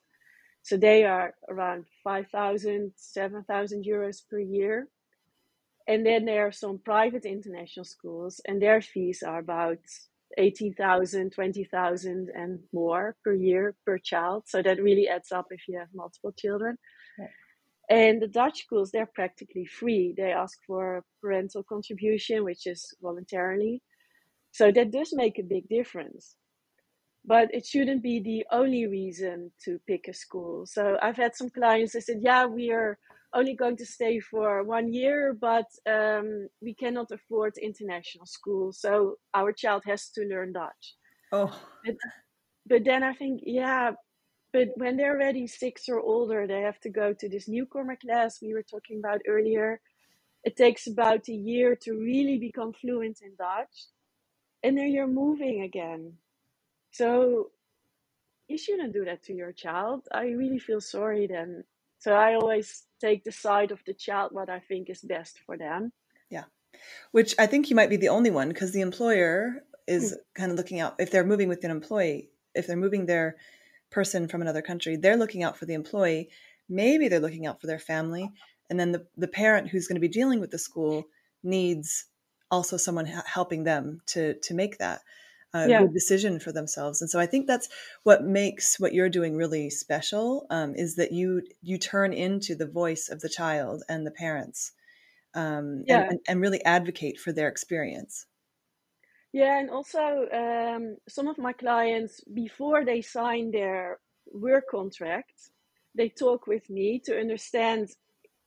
So they are around 5,000, 7,000 euros per year. And then there are some private international schools, and their fees are about 18,000, 20,000, and more per year per child. So that really adds up if you have multiple children. Right. And the Dutch schools, they're practically free. They ask for parental contribution, which is voluntarily. So that does make a big difference. But it shouldn't be the only reason to pick a school. So I've had some clients that said, yeah, we are only going to stay for 1 year, but we cannot afford international school. So our child has to learn Dutch. Oh, But, but then I think, yeah, but when they're already 6 or older, they have to go to this newcomer class we were talking about earlier. It takes about a year to really become fluent in Dutch. And then you're moving again. So you shouldn't do that to your child. I really feel sorry then. So I always take the side of the child, what I think is best for them. Yeah. Which I think you might be the only one, because the employer is Mm. kind of looking out if they're moving with an employee, if they're moving their person from another country, they're looking out for the employee. Maybe they're looking out for their family. And then the parent who's going to be dealing with the school needs also someone helping them to make that Yeah. good decision for themselves. And so I think that's what makes what you're doing really special, is that you turn into the voice of the child and the parents, Yeah. and really advocate for their experience. Yeah. And also, some of my clients, before they sign their work contract, they talk with me to understand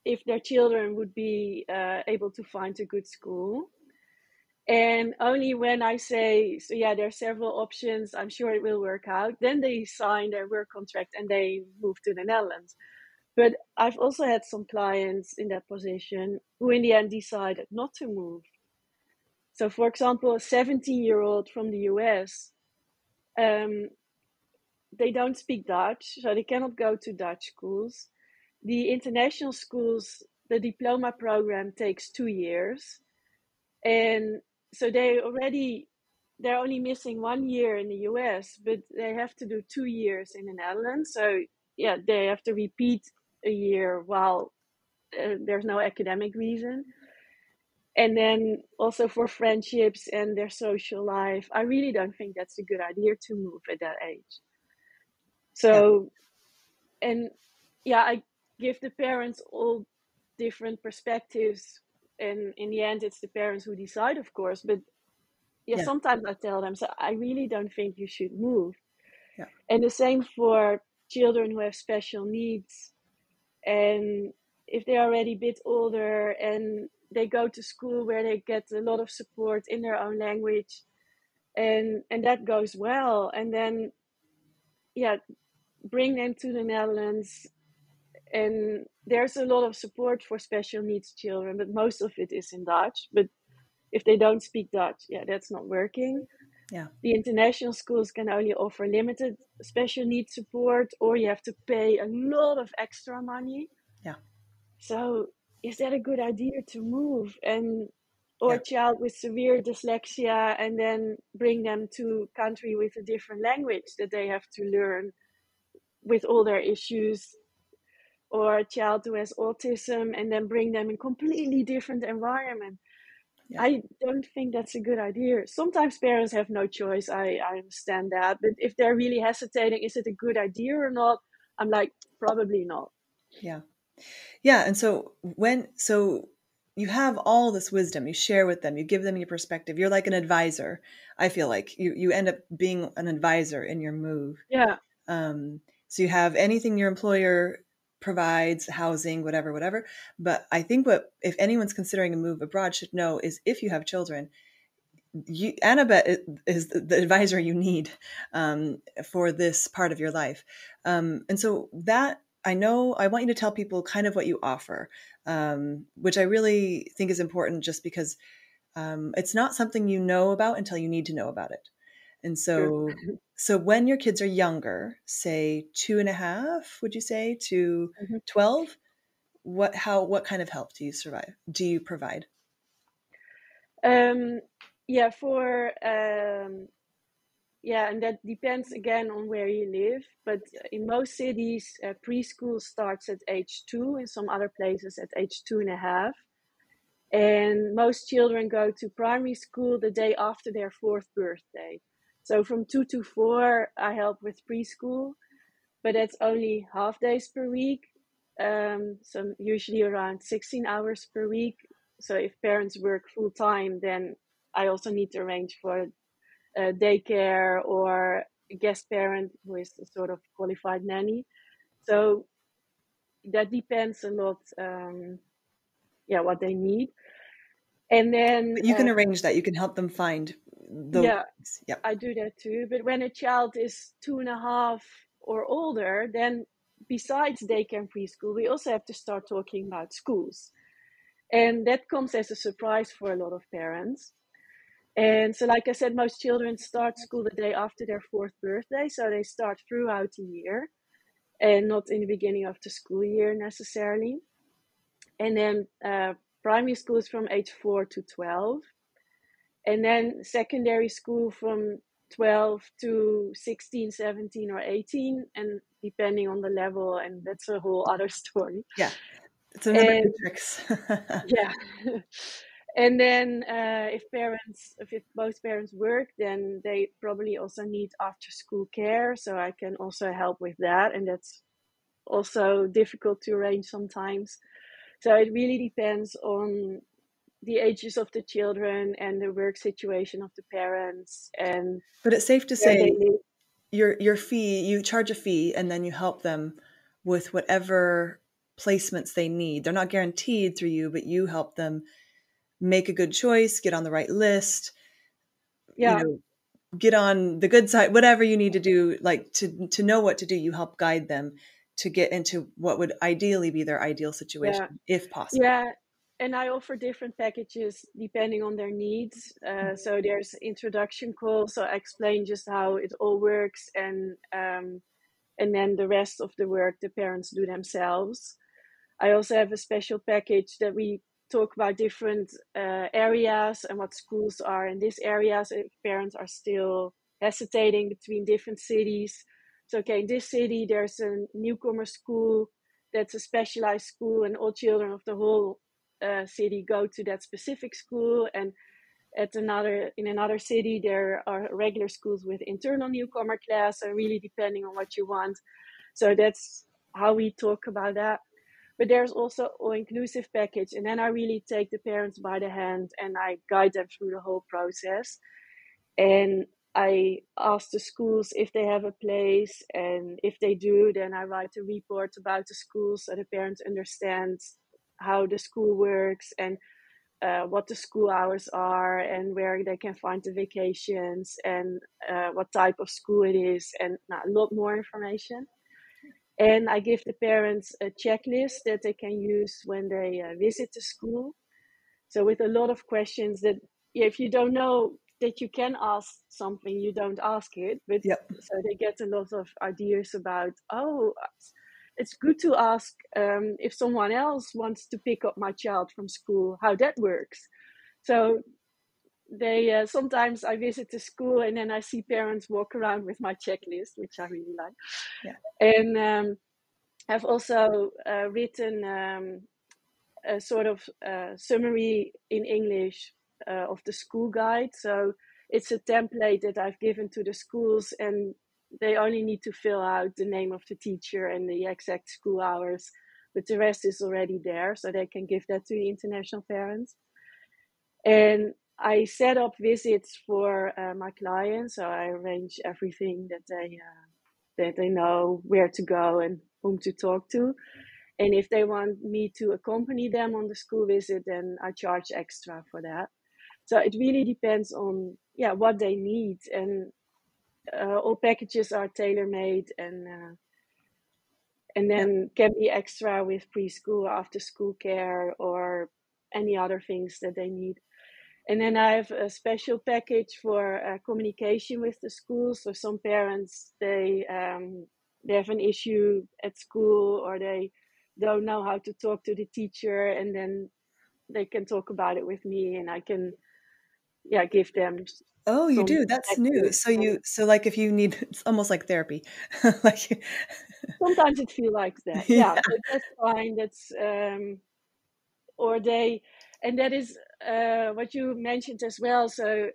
if their children would be able to find a good school. And only when I say, so yeah, there are several options, I'm sure it will work out, then they sign their work contract and they move to the Netherlands. But I've also had some clients in that position who in the end decided not to move. So, for example, a 17-year-old from the US, um, they don't speak Dutch, so they cannot go to Dutch schools. The international schools, the diploma program takes 2 years. And so they're only missing 1 year in the US, but they have to do 2 years in the Netherlands. So yeah, they have to repeat a year while there's no academic reason. And then also for friendships and their social life, I really don't think that's a good idea to move at that age. Yeah. So, and yeah, I give the parents all different perspectives. And in the end, it's the parents who decide, of course. But yeah, Yeah. sometimes I tell them, so I really don't think you should move. Yeah. And the same for children who have special needs. And if they're already a bit older and they go to school where they get a lot of support in their own language, and that goes well, and then yeah, bring them to the Netherlands. And there's a lot of support for special needs children, but most of it is in Dutch. But if they don't speak Dutch, yeah, that's not working. Yeah. The international schools can only offer limited special needs support, or you have to pay a lot of extra money. Yeah. So, is that a good idea to move and or Yeah. a child with severe dyslexia and then bring them to a country with a different language that they have to learn with all their issues, or a child who has autism and then bring them in a completely different environment? Yeah. I don't think that's a good idea. Sometimes parents have no choice. I understand that. But if they're really hesitating, is it a good idea or not? I'm like, probably not. Yeah. Yeah. And so you have all this wisdom, you share with them, you give them your perspective. You're like an advisor. I feel like you end up being an advisor in your move. Yeah. So you have anything your employer provides, housing, whatever. But I think what, if anyone's considering a move abroad should know, is if you have children, Annebet is the advisor you need, for this part of your life. And so that, I know, I want you to tell people kind of what you offer, which I really think is important, just because it's not something you know about until you need to know about it. And True. so when your kids are younger, say 2.5, would you say, to Mhm. 12, what kind of help do you provide? Um, yeah, for yeah, and that depends again on where you live. But in most cities, preschool starts at age 2. In some other places, at age 2.5. And most children go to primary school the day after their 4th birthday. So from 2 to 4, I help with preschool, but that's only half days per week. So usually around 16 hours per week. So if parents work full time, then I also need to arrange for daycare or a guest parent who is a sort of qualified nanny. So that depends a lot, yeah, what they need. And then But you can arrange that. You can help them find those yeah, things. Yep. I do that too. But when a child is 2.5 or older, then besides daycare and preschool, we also have to start talking about schools. And that comes as a surprise for a lot of parents. And so, like I said, most children start school the day after their 4th birthday. So they start throughout the year and not in the beginning of the school year necessarily. And then primary school is from age 4 to 12. And then secondary school from 12 to 16, 17, or 18. And depending on the level, and that's a whole other story. Yeah, it's another matrix. Yeah. And then if both parents work, then they probably also need after school care. So I can also help with that. And that's also difficult to arrange sometimes. So it really depends on the ages of the children and the work situation of the parents. And but it's safe to say your fee, you charge a fee and then you help them with whatever placements they need. They're not guaranteed through you, but you help them make a good choice, get on the right list, get on the good side, whatever you need to do, like to know what to do. You help guide them to get into what would ideally be their ideal situation, if possible. Yeah. And I offer different packages depending on their needs. So there's introduction calls. So I explain just how it all works, and then the rest of the work the parents do themselves. I also have a special package that we talk about different areas and what schools are in this area. So if parents are still hesitating between different cities. So, okay, in this city, there's a newcomer school that's a specialized school, and all children of the whole city go to that specific school. And in another city, there are regular schools with internal newcomer class, so really depending on what you want. So that's how we talk about that. But there's also all-inclusive package, and then I really take the parents by the hand and I guide them through the whole process. And I ask the schools if they have a place, and if they do, then I write a report about the school so the parents understand how the school works and what the school hours are and where they can find the vacations and what type of school it is, and a lot more information. And I give the parents a checklist that they can use when they visit the school. So with a lot of questions that if you don't know that you can ask something, you don't ask it. But so they get a lot of ideas about, it's good to ask if someone else wants to pick up my child from school, how that works. So they sometimes I visit the school and then I see parents walk around with my checklist, which I really like. And I've also written a sort of summary in English of the school guide. So it's a template that I've given to the schools, and they only need to fill out the name of the teacher and the exact school hours, but the rest is already there, so they can give that to the international parents. And I set up visits for my clients, so I arrange everything that they know where to go and whom to talk to. And if they want me to accompany them on the school visit, then I charge extra for that. So it really depends on what they need, and all packages are tailor-made, and then can be extra with preschool, after school care, or any other things that they need. And then I have a special package for communication with the school. So some parents, they have an issue at school, or they don't know how to talk to the teacher, and then they can talk about it with me, and I can give them. Oh, you do? That's new. So like if you need, it's almost like therapy. Like sometimes it feels like that. Yeah, but that's fine. That's and that is what you mentioned as well. So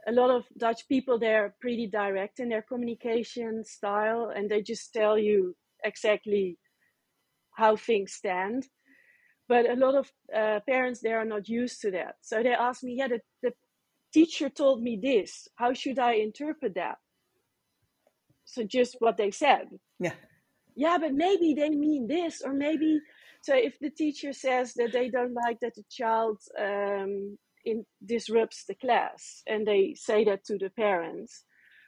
a lot of Dutch people, they're pretty direct in their communication style, and they just tell you exactly how things stand. But a lot of parents, they are not used to that. So they ask me, the teacher told me this. How should I interpret that? So just what they said. Yeah, but maybe they mean this, or maybe. So if the teacher says that they don't like that the child disrupts the class, and they say that to the parents,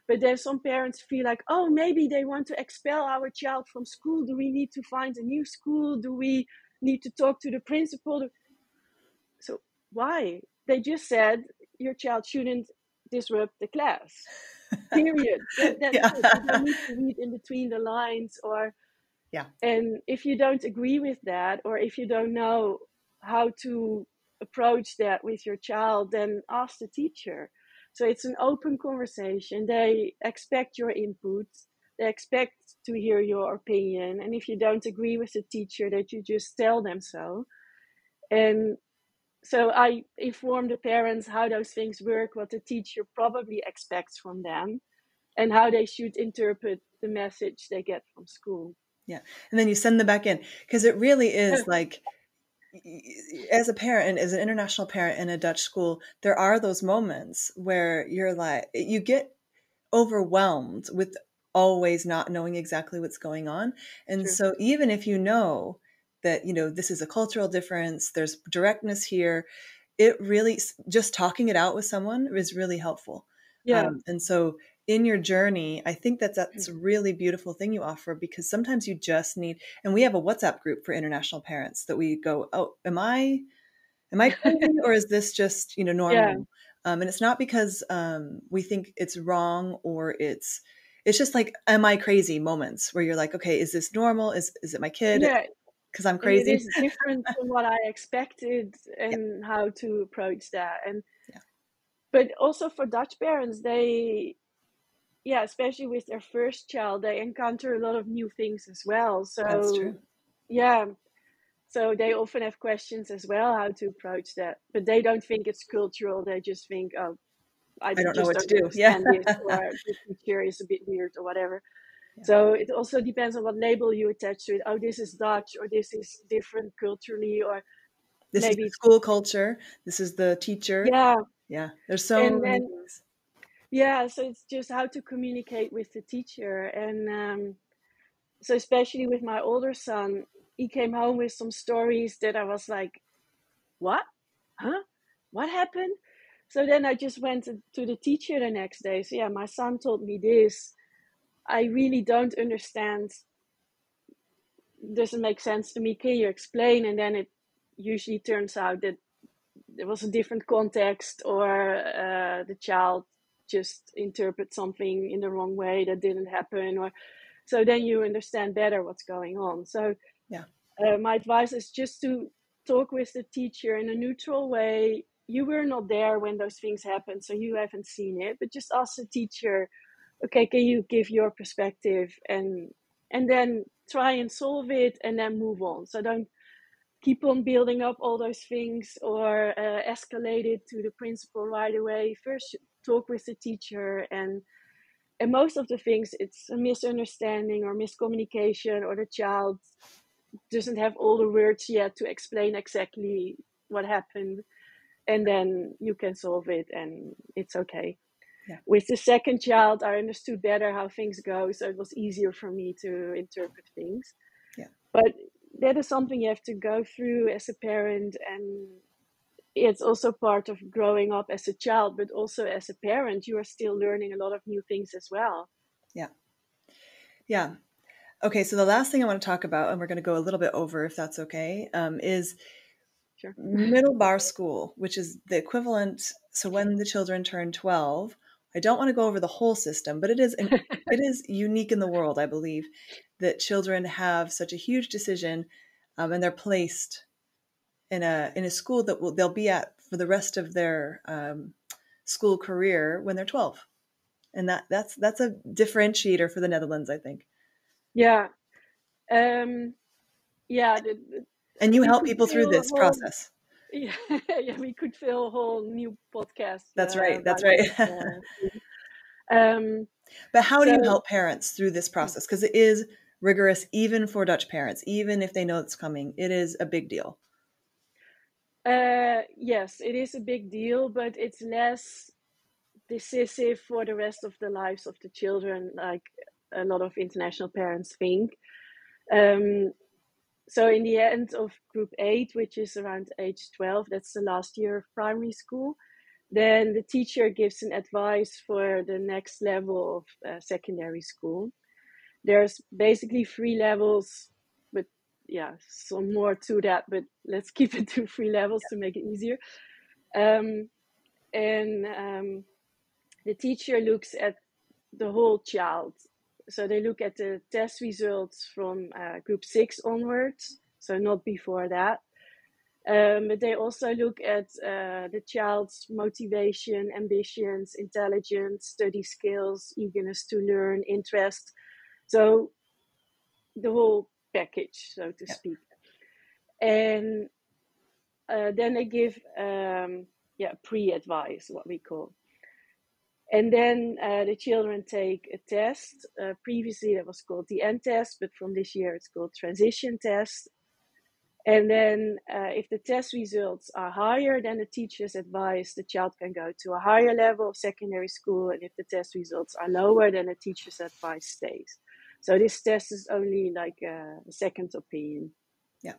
but then some parents feel like, oh, maybe they want to expel our child from school. Do we need to find a new school? Do we need to talk to the principal? So why? They just said your child shouldn't disrupt the class. Period. That's Yeah. it. You don't need to read in between the lines, Yeah. and if you don't agree with that, or if you don't know how to approach that with your child, then ask the teacher. So it's an open conversation. They expect your input. They expect to hear your opinion. And if you don't agree with the teacher, that you just tell them so. And so I inform the parents how those things work, what the teacher probably expects from them, and how they should interpret the message they get from school. Yeah. And then you send them back in, because it really is like, as a parent and as an international parent in a Dutch school, there are those moments where you're like, you get overwhelmed with always not knowing exactly what's going on. And True. so even if you know that, this is a cultural difference, there's directness here, it really, just talking it out with someone is really helpful. Yeah. And so in your journey, I think that's a really beautiful thing you offer, because sometimes you just need, and we have a WhatsApp group for international parents that we go, oh, am I crazy, or is this just, normal? Yeah. And it's not because we think it's wrong, or it's just like, am I crazy moments where you're like, okay, is this normal? Is it my kid? Yeah. Because I'm And it crazy. is different from what I expected, Yeah. and how to approach that. And Yeah. but also for Dutch parents, especially with their first child, they encounter a lot of new things as well. That's So true. yeah, so they often have questions as well how to approach that. But they don't think it's cultural. They just think, oh, I I don't know just what to don't do. Yeah. understand this, or the teacher is a bit weird, or whatever. Yeah. So it also depends on what label you attach to it. Oh, this is Dutch, or this is different culturally, or This is maybe the school culture. This is the teacher. yeah. Yeah. There's so And many then things. so it's just how to communicate with the teacher. And so especially with my older son, he came home with some stories that I was like, what? Huh? What happened? So then I just went to the teacher the next day. So yeah, my son told me this. I really don't understand. Doesn't make sense to me. Can you explain? And then it usually turns out that there was a different context, or the child just interpret something in the wrong way that didn't happen, or so then you understand better what's going on. So Yeah. my advice is just to talk with the teacher in a neutral way. You were not there when those things happened, so you haven't seen it, but just ask the teacher, okay, can you give your perspective, and then try and solve it, and then move on. So don't keep on building up all those things, or escalate it to the principal right away. First talk with the teacher, and most of the things, it's a misunderstanding or miscommunication, or the child doesn't have all the words yet to explain exactly what happened, and then you can solve it, and it's okay. Yeah. With the second child, I understood better how things go, so it was easier for me to interpret things. Yeah. But that is something you have to go through as a parent, and it's also part of growing up as a child, but also as a parent, you are still learning a lot of new things as well. Yeah. Yeah. Okay, so the last thing I want to talk about, and we're going to go a little bit over if that's okay, is Sure. middle bar school, which is the equivalent. So when the children turn 12, I don't want to go over the whole system, but it is unique in the world, I believe, that children have such a huge decision, and they're placed in a school that they'll be at for the rest of their school career when they're 12, and that's a differentiator for the Netherlands, I think. Yeah. Yeah. And you We help could people through fill a this whole process. yeah, yeah, we could fill a whole new podcast That's right. That's about right. this. Um, But how do so you help parents through this process? Because it is rigorous, even for Dutch parents, even if they know it's coming. It is a big deal. yes, it is a big deal, but it's less decisive for the rest of the lives of the children, like a lot of international parents think. So in the end of group 8, which is around age 12, that's the last year of primary school, then the teacher gives an advice for the next level of secondary school. There's basically 3 levels, but yeah, some more to that, but let's keep it to 3 levels to make it easier. and the teacher looks at the whole child. So they look at the test results from group 6 onwards, so not before that. But they also look at the child's motivation, ambitions, intelligence, study skills, eagerness to learn, interest. So the whole package, so to speak. And then they give pre-advice, what we call. And then the children take a test. Previously, that was called the end test, but from this year, it's called transition test. And then if the test results are higher, then the teachers advise the child can go to a higher level of secondary school. And if the test results are lower, then the teacher's advice stays. So this test is only like a second opinion. Yeah.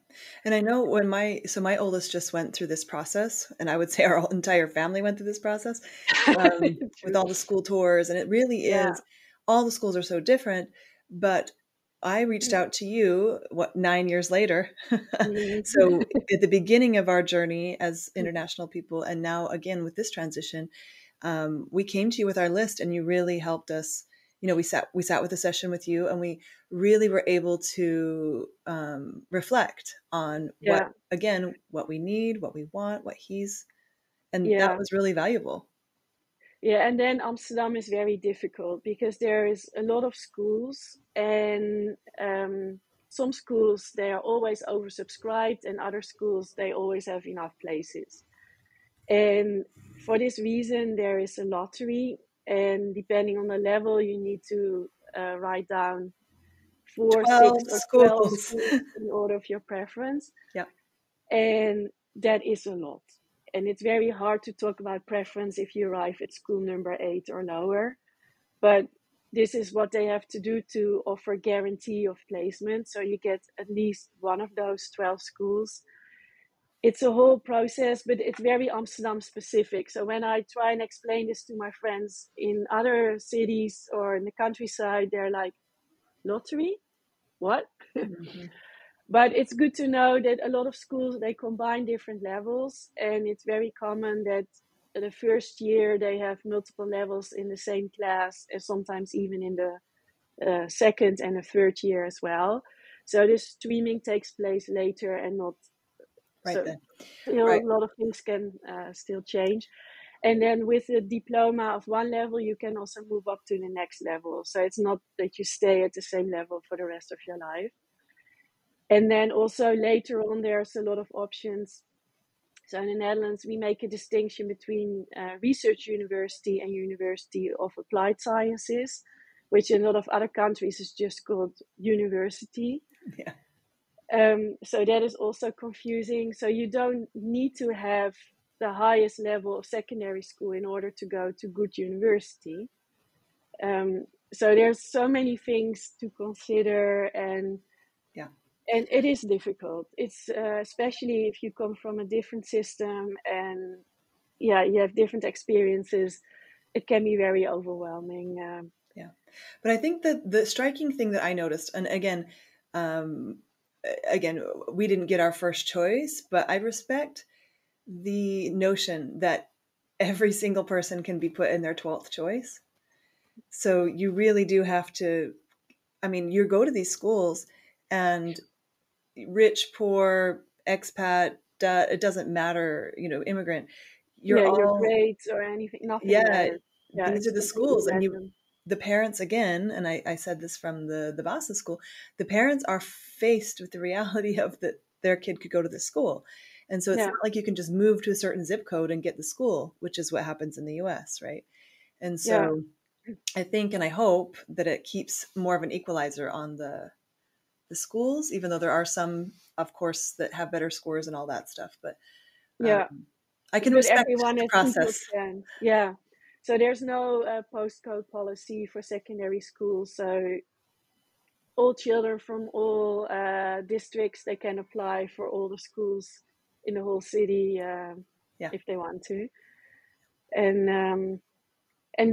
And I know when my oldest just went through this process, and I would say our entire family went through this process with all the school tours. And it really is, all the schools are so different, but I reached out to you, 9 years later. So at the beginning of our journey as international people, and now again with this transition, we came to you with our list, and you really helped us. We sat with a session with you, and we really were able to reflect on what we need, what we want, that was really valuable. Yeah, and then Amsterdam is very difficult because there is a lot of schools, and some schools, they are always oversubscribed, and other schools, they always have enough places. And for this reason, there is a lottery, and depending on the level, you need to write down 4, 6, or 12 schools in order of your preference. Yeah. And that is a lot. And it's very hard to talk about preference if you arrive at school number 8 or lower. But this is what they have to do to offer guarantee of placement. So you get at least one of those 12 schools. It's a whole process, but it's very Amsterdam specific. So when I try and explain this to my friends in other cities or in the countryside, they're like, lottery? What? Mm-hmm. But it's good to know that a lot of schools, they combine different levels, and it's very common that the first year they have multiple levels in the same class, and sometimes even in the second and the third year as well. So this streaming takes place later and not right then. Right. A lot of things can still change. And then with the diploma of one level, you can also move up to the next level. So it's not that you stay at the same level for the rest of your life. And then also later on, there's a lot of options. So in the Netherlands, we make a distinction between research university and university of applied sciences, which in a lot of other countries is just called university. Yeah. So that is also confusing. So you don't need to have the highest level of secondary school in order to go to good university. So there's so many things to consider, and it is difficult. It's especially if you come from a different system and you have different experiences, it can be very overwhelming. But I think that the striking thing that I noticed, and again, we didn't get our first choice, but I respect the notion that every single person can be put in their 12th choice. So you really do have to, you go to these schools, and rich, poor, expat, it doesn't matter, immigrant. Your grades or anything, nothing matters. These are the schools, and the parents, again, and I said this from the Boston school, the parents are faced with the reality of that their kid could go to the school. And so it's not like you can just move to a certain zip code and get the school, which is what happens in the US, right? And so I think, and I hope that it keeps more of an equalizer on the schools, even though there are some, of course, that have better scores and all that stuff. But I can respect everyone the process. Yeah. So there's no postcode policy for secondary school. So all children from all districts, they can apply for all the schools in the whole city if they want to. And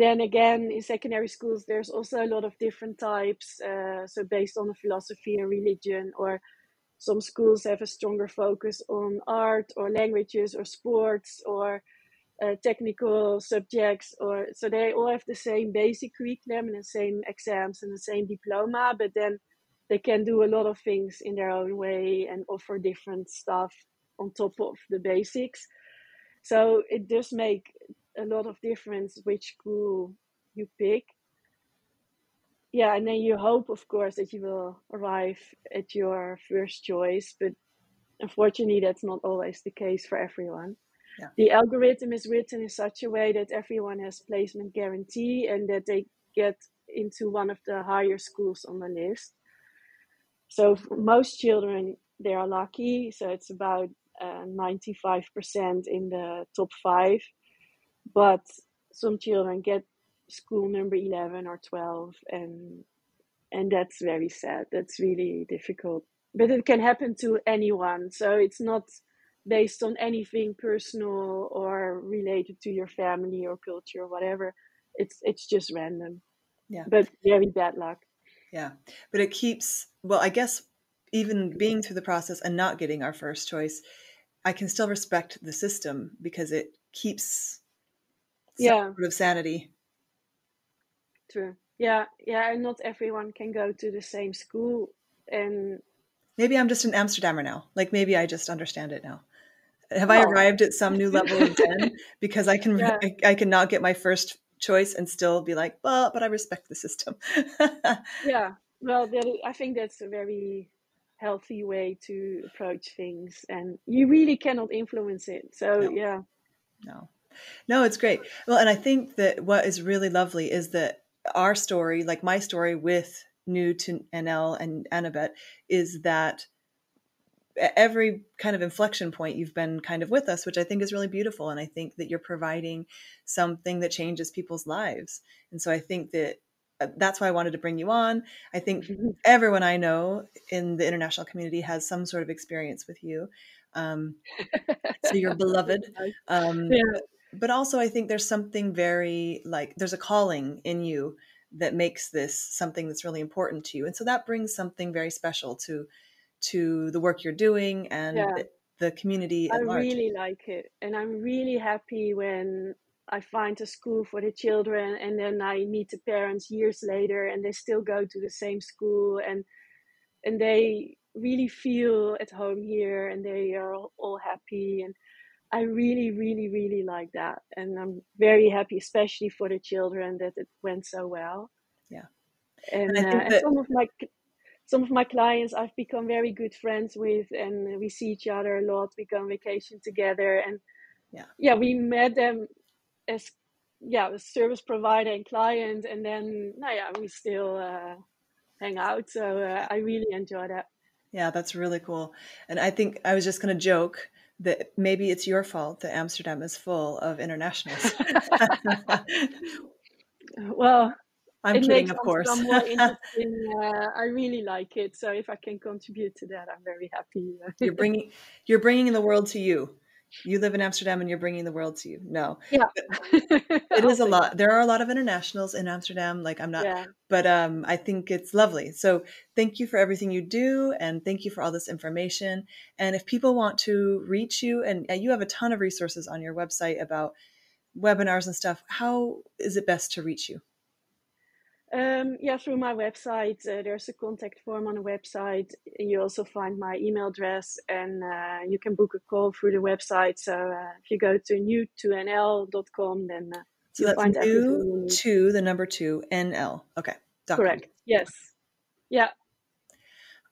then again, in secondary schools, there's also a lot of different types. So based on the philosophy and religion, or some schools have a stronger focus on art or languages or sports, or technical subjects, or so they all have the same basic curriculum and the same exams and the same diploma, but then they can do a lot of things in their own way and offer different stuff on top of the basics. So it does make a lot of difference which school you pick. Yeah, and then you hope, of course, that you will arrive at your first choice, but unfortunately, that's not always the case for everyone. Yeah. The algorithm is written in such a way that everyone has placement guarantee and that they get into one of the higher schools on the list. So for most children, they are lucky. So it's about 95% in the top 5. But some children get school number 11 or 12, and that's very sad. That's really difficult. But it can happen to anyone. So it's not based on anything personal or related to your family or culture or whatever. It's just random. Yeah. But very bad luck. Yeah. But it keeps, well, I guess even being through the process and not getting our first choice, I can still respect the system because it keeps some sort of sanity. True. Yeah. And not everyone can go to the same school. And maybe I'm just an Amsterdammer now. Like maybe I just understand it now. Have I arrived at some new level of Zen because I can not get my first choice and still be like, well, but I respect the system. Yeah. Well, I think that's a very healthy way to approach things, and you really cannot influence it. So yeah. No, it's great. Well, and I think that what is really lovely is that our story, like my story with New to NL and Annebet, is that every kind of inflection point you've been kind of with us, which I think is really beautiful. And I think that you're providing something that changes people's lives. And so I think that that's why I wanted to bring you on. I think everyone I know in the international community has some sort of experience with you. So you're beloved. But also I think there's something very there's a calling in you that makes this something that's really important to you. And so that brings something very special to the work you're doing and the community at large. I really like it. And I'm really happy when I find a school for the children and then I meet the parents years later and they still go to the same school and they really feel at home here and they are all happy. And I really, really, really like that. And I'm very happy, especially for the children, that it went so well. Yeah. And I think that some of my clients I've become very good friends with, and we see each other a lot. We go on vacation together, and we met them as a service provider and client, and then we still hang out. So I really enjoy that. Yeah, that's really cool. And I think I was just going to joke that maybe it's your fault that Amsterdam is full of internationals. Well, I'm kidding, of course. More interesting. I really like it. So if I can contribute to that, I'm very happy. You're bringing the world to you. You live in Amsterdam and you're bringing the world to you. No. Yeah. It is a lot. There are a lot of internationals in Amsterdam. But I think it's lovely. So thank you for everything you do. And thank you for all this information. And if people want to reach you, and you have a ton of resources on your website about webinars and stuff, how is it best to reach you? Through my website. There's a contact form on the website. You also find my email address, and you can book a call through the website. So if you go to newtonl.com, then you'll find everything. To the number 2 NL. Okay. Correct. Yes. Yeah.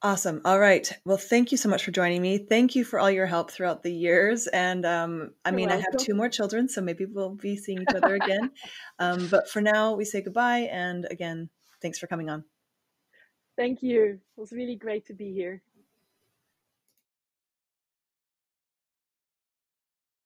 Awesome. All right. Well, thank you so much for joining me. Thank you for all your help throughout the years. And I have 2 more children, so maybe we'll be seeing each other again. But for now, we say goodbye. And again, thanks for coming on. Thank you. It was really great to be here.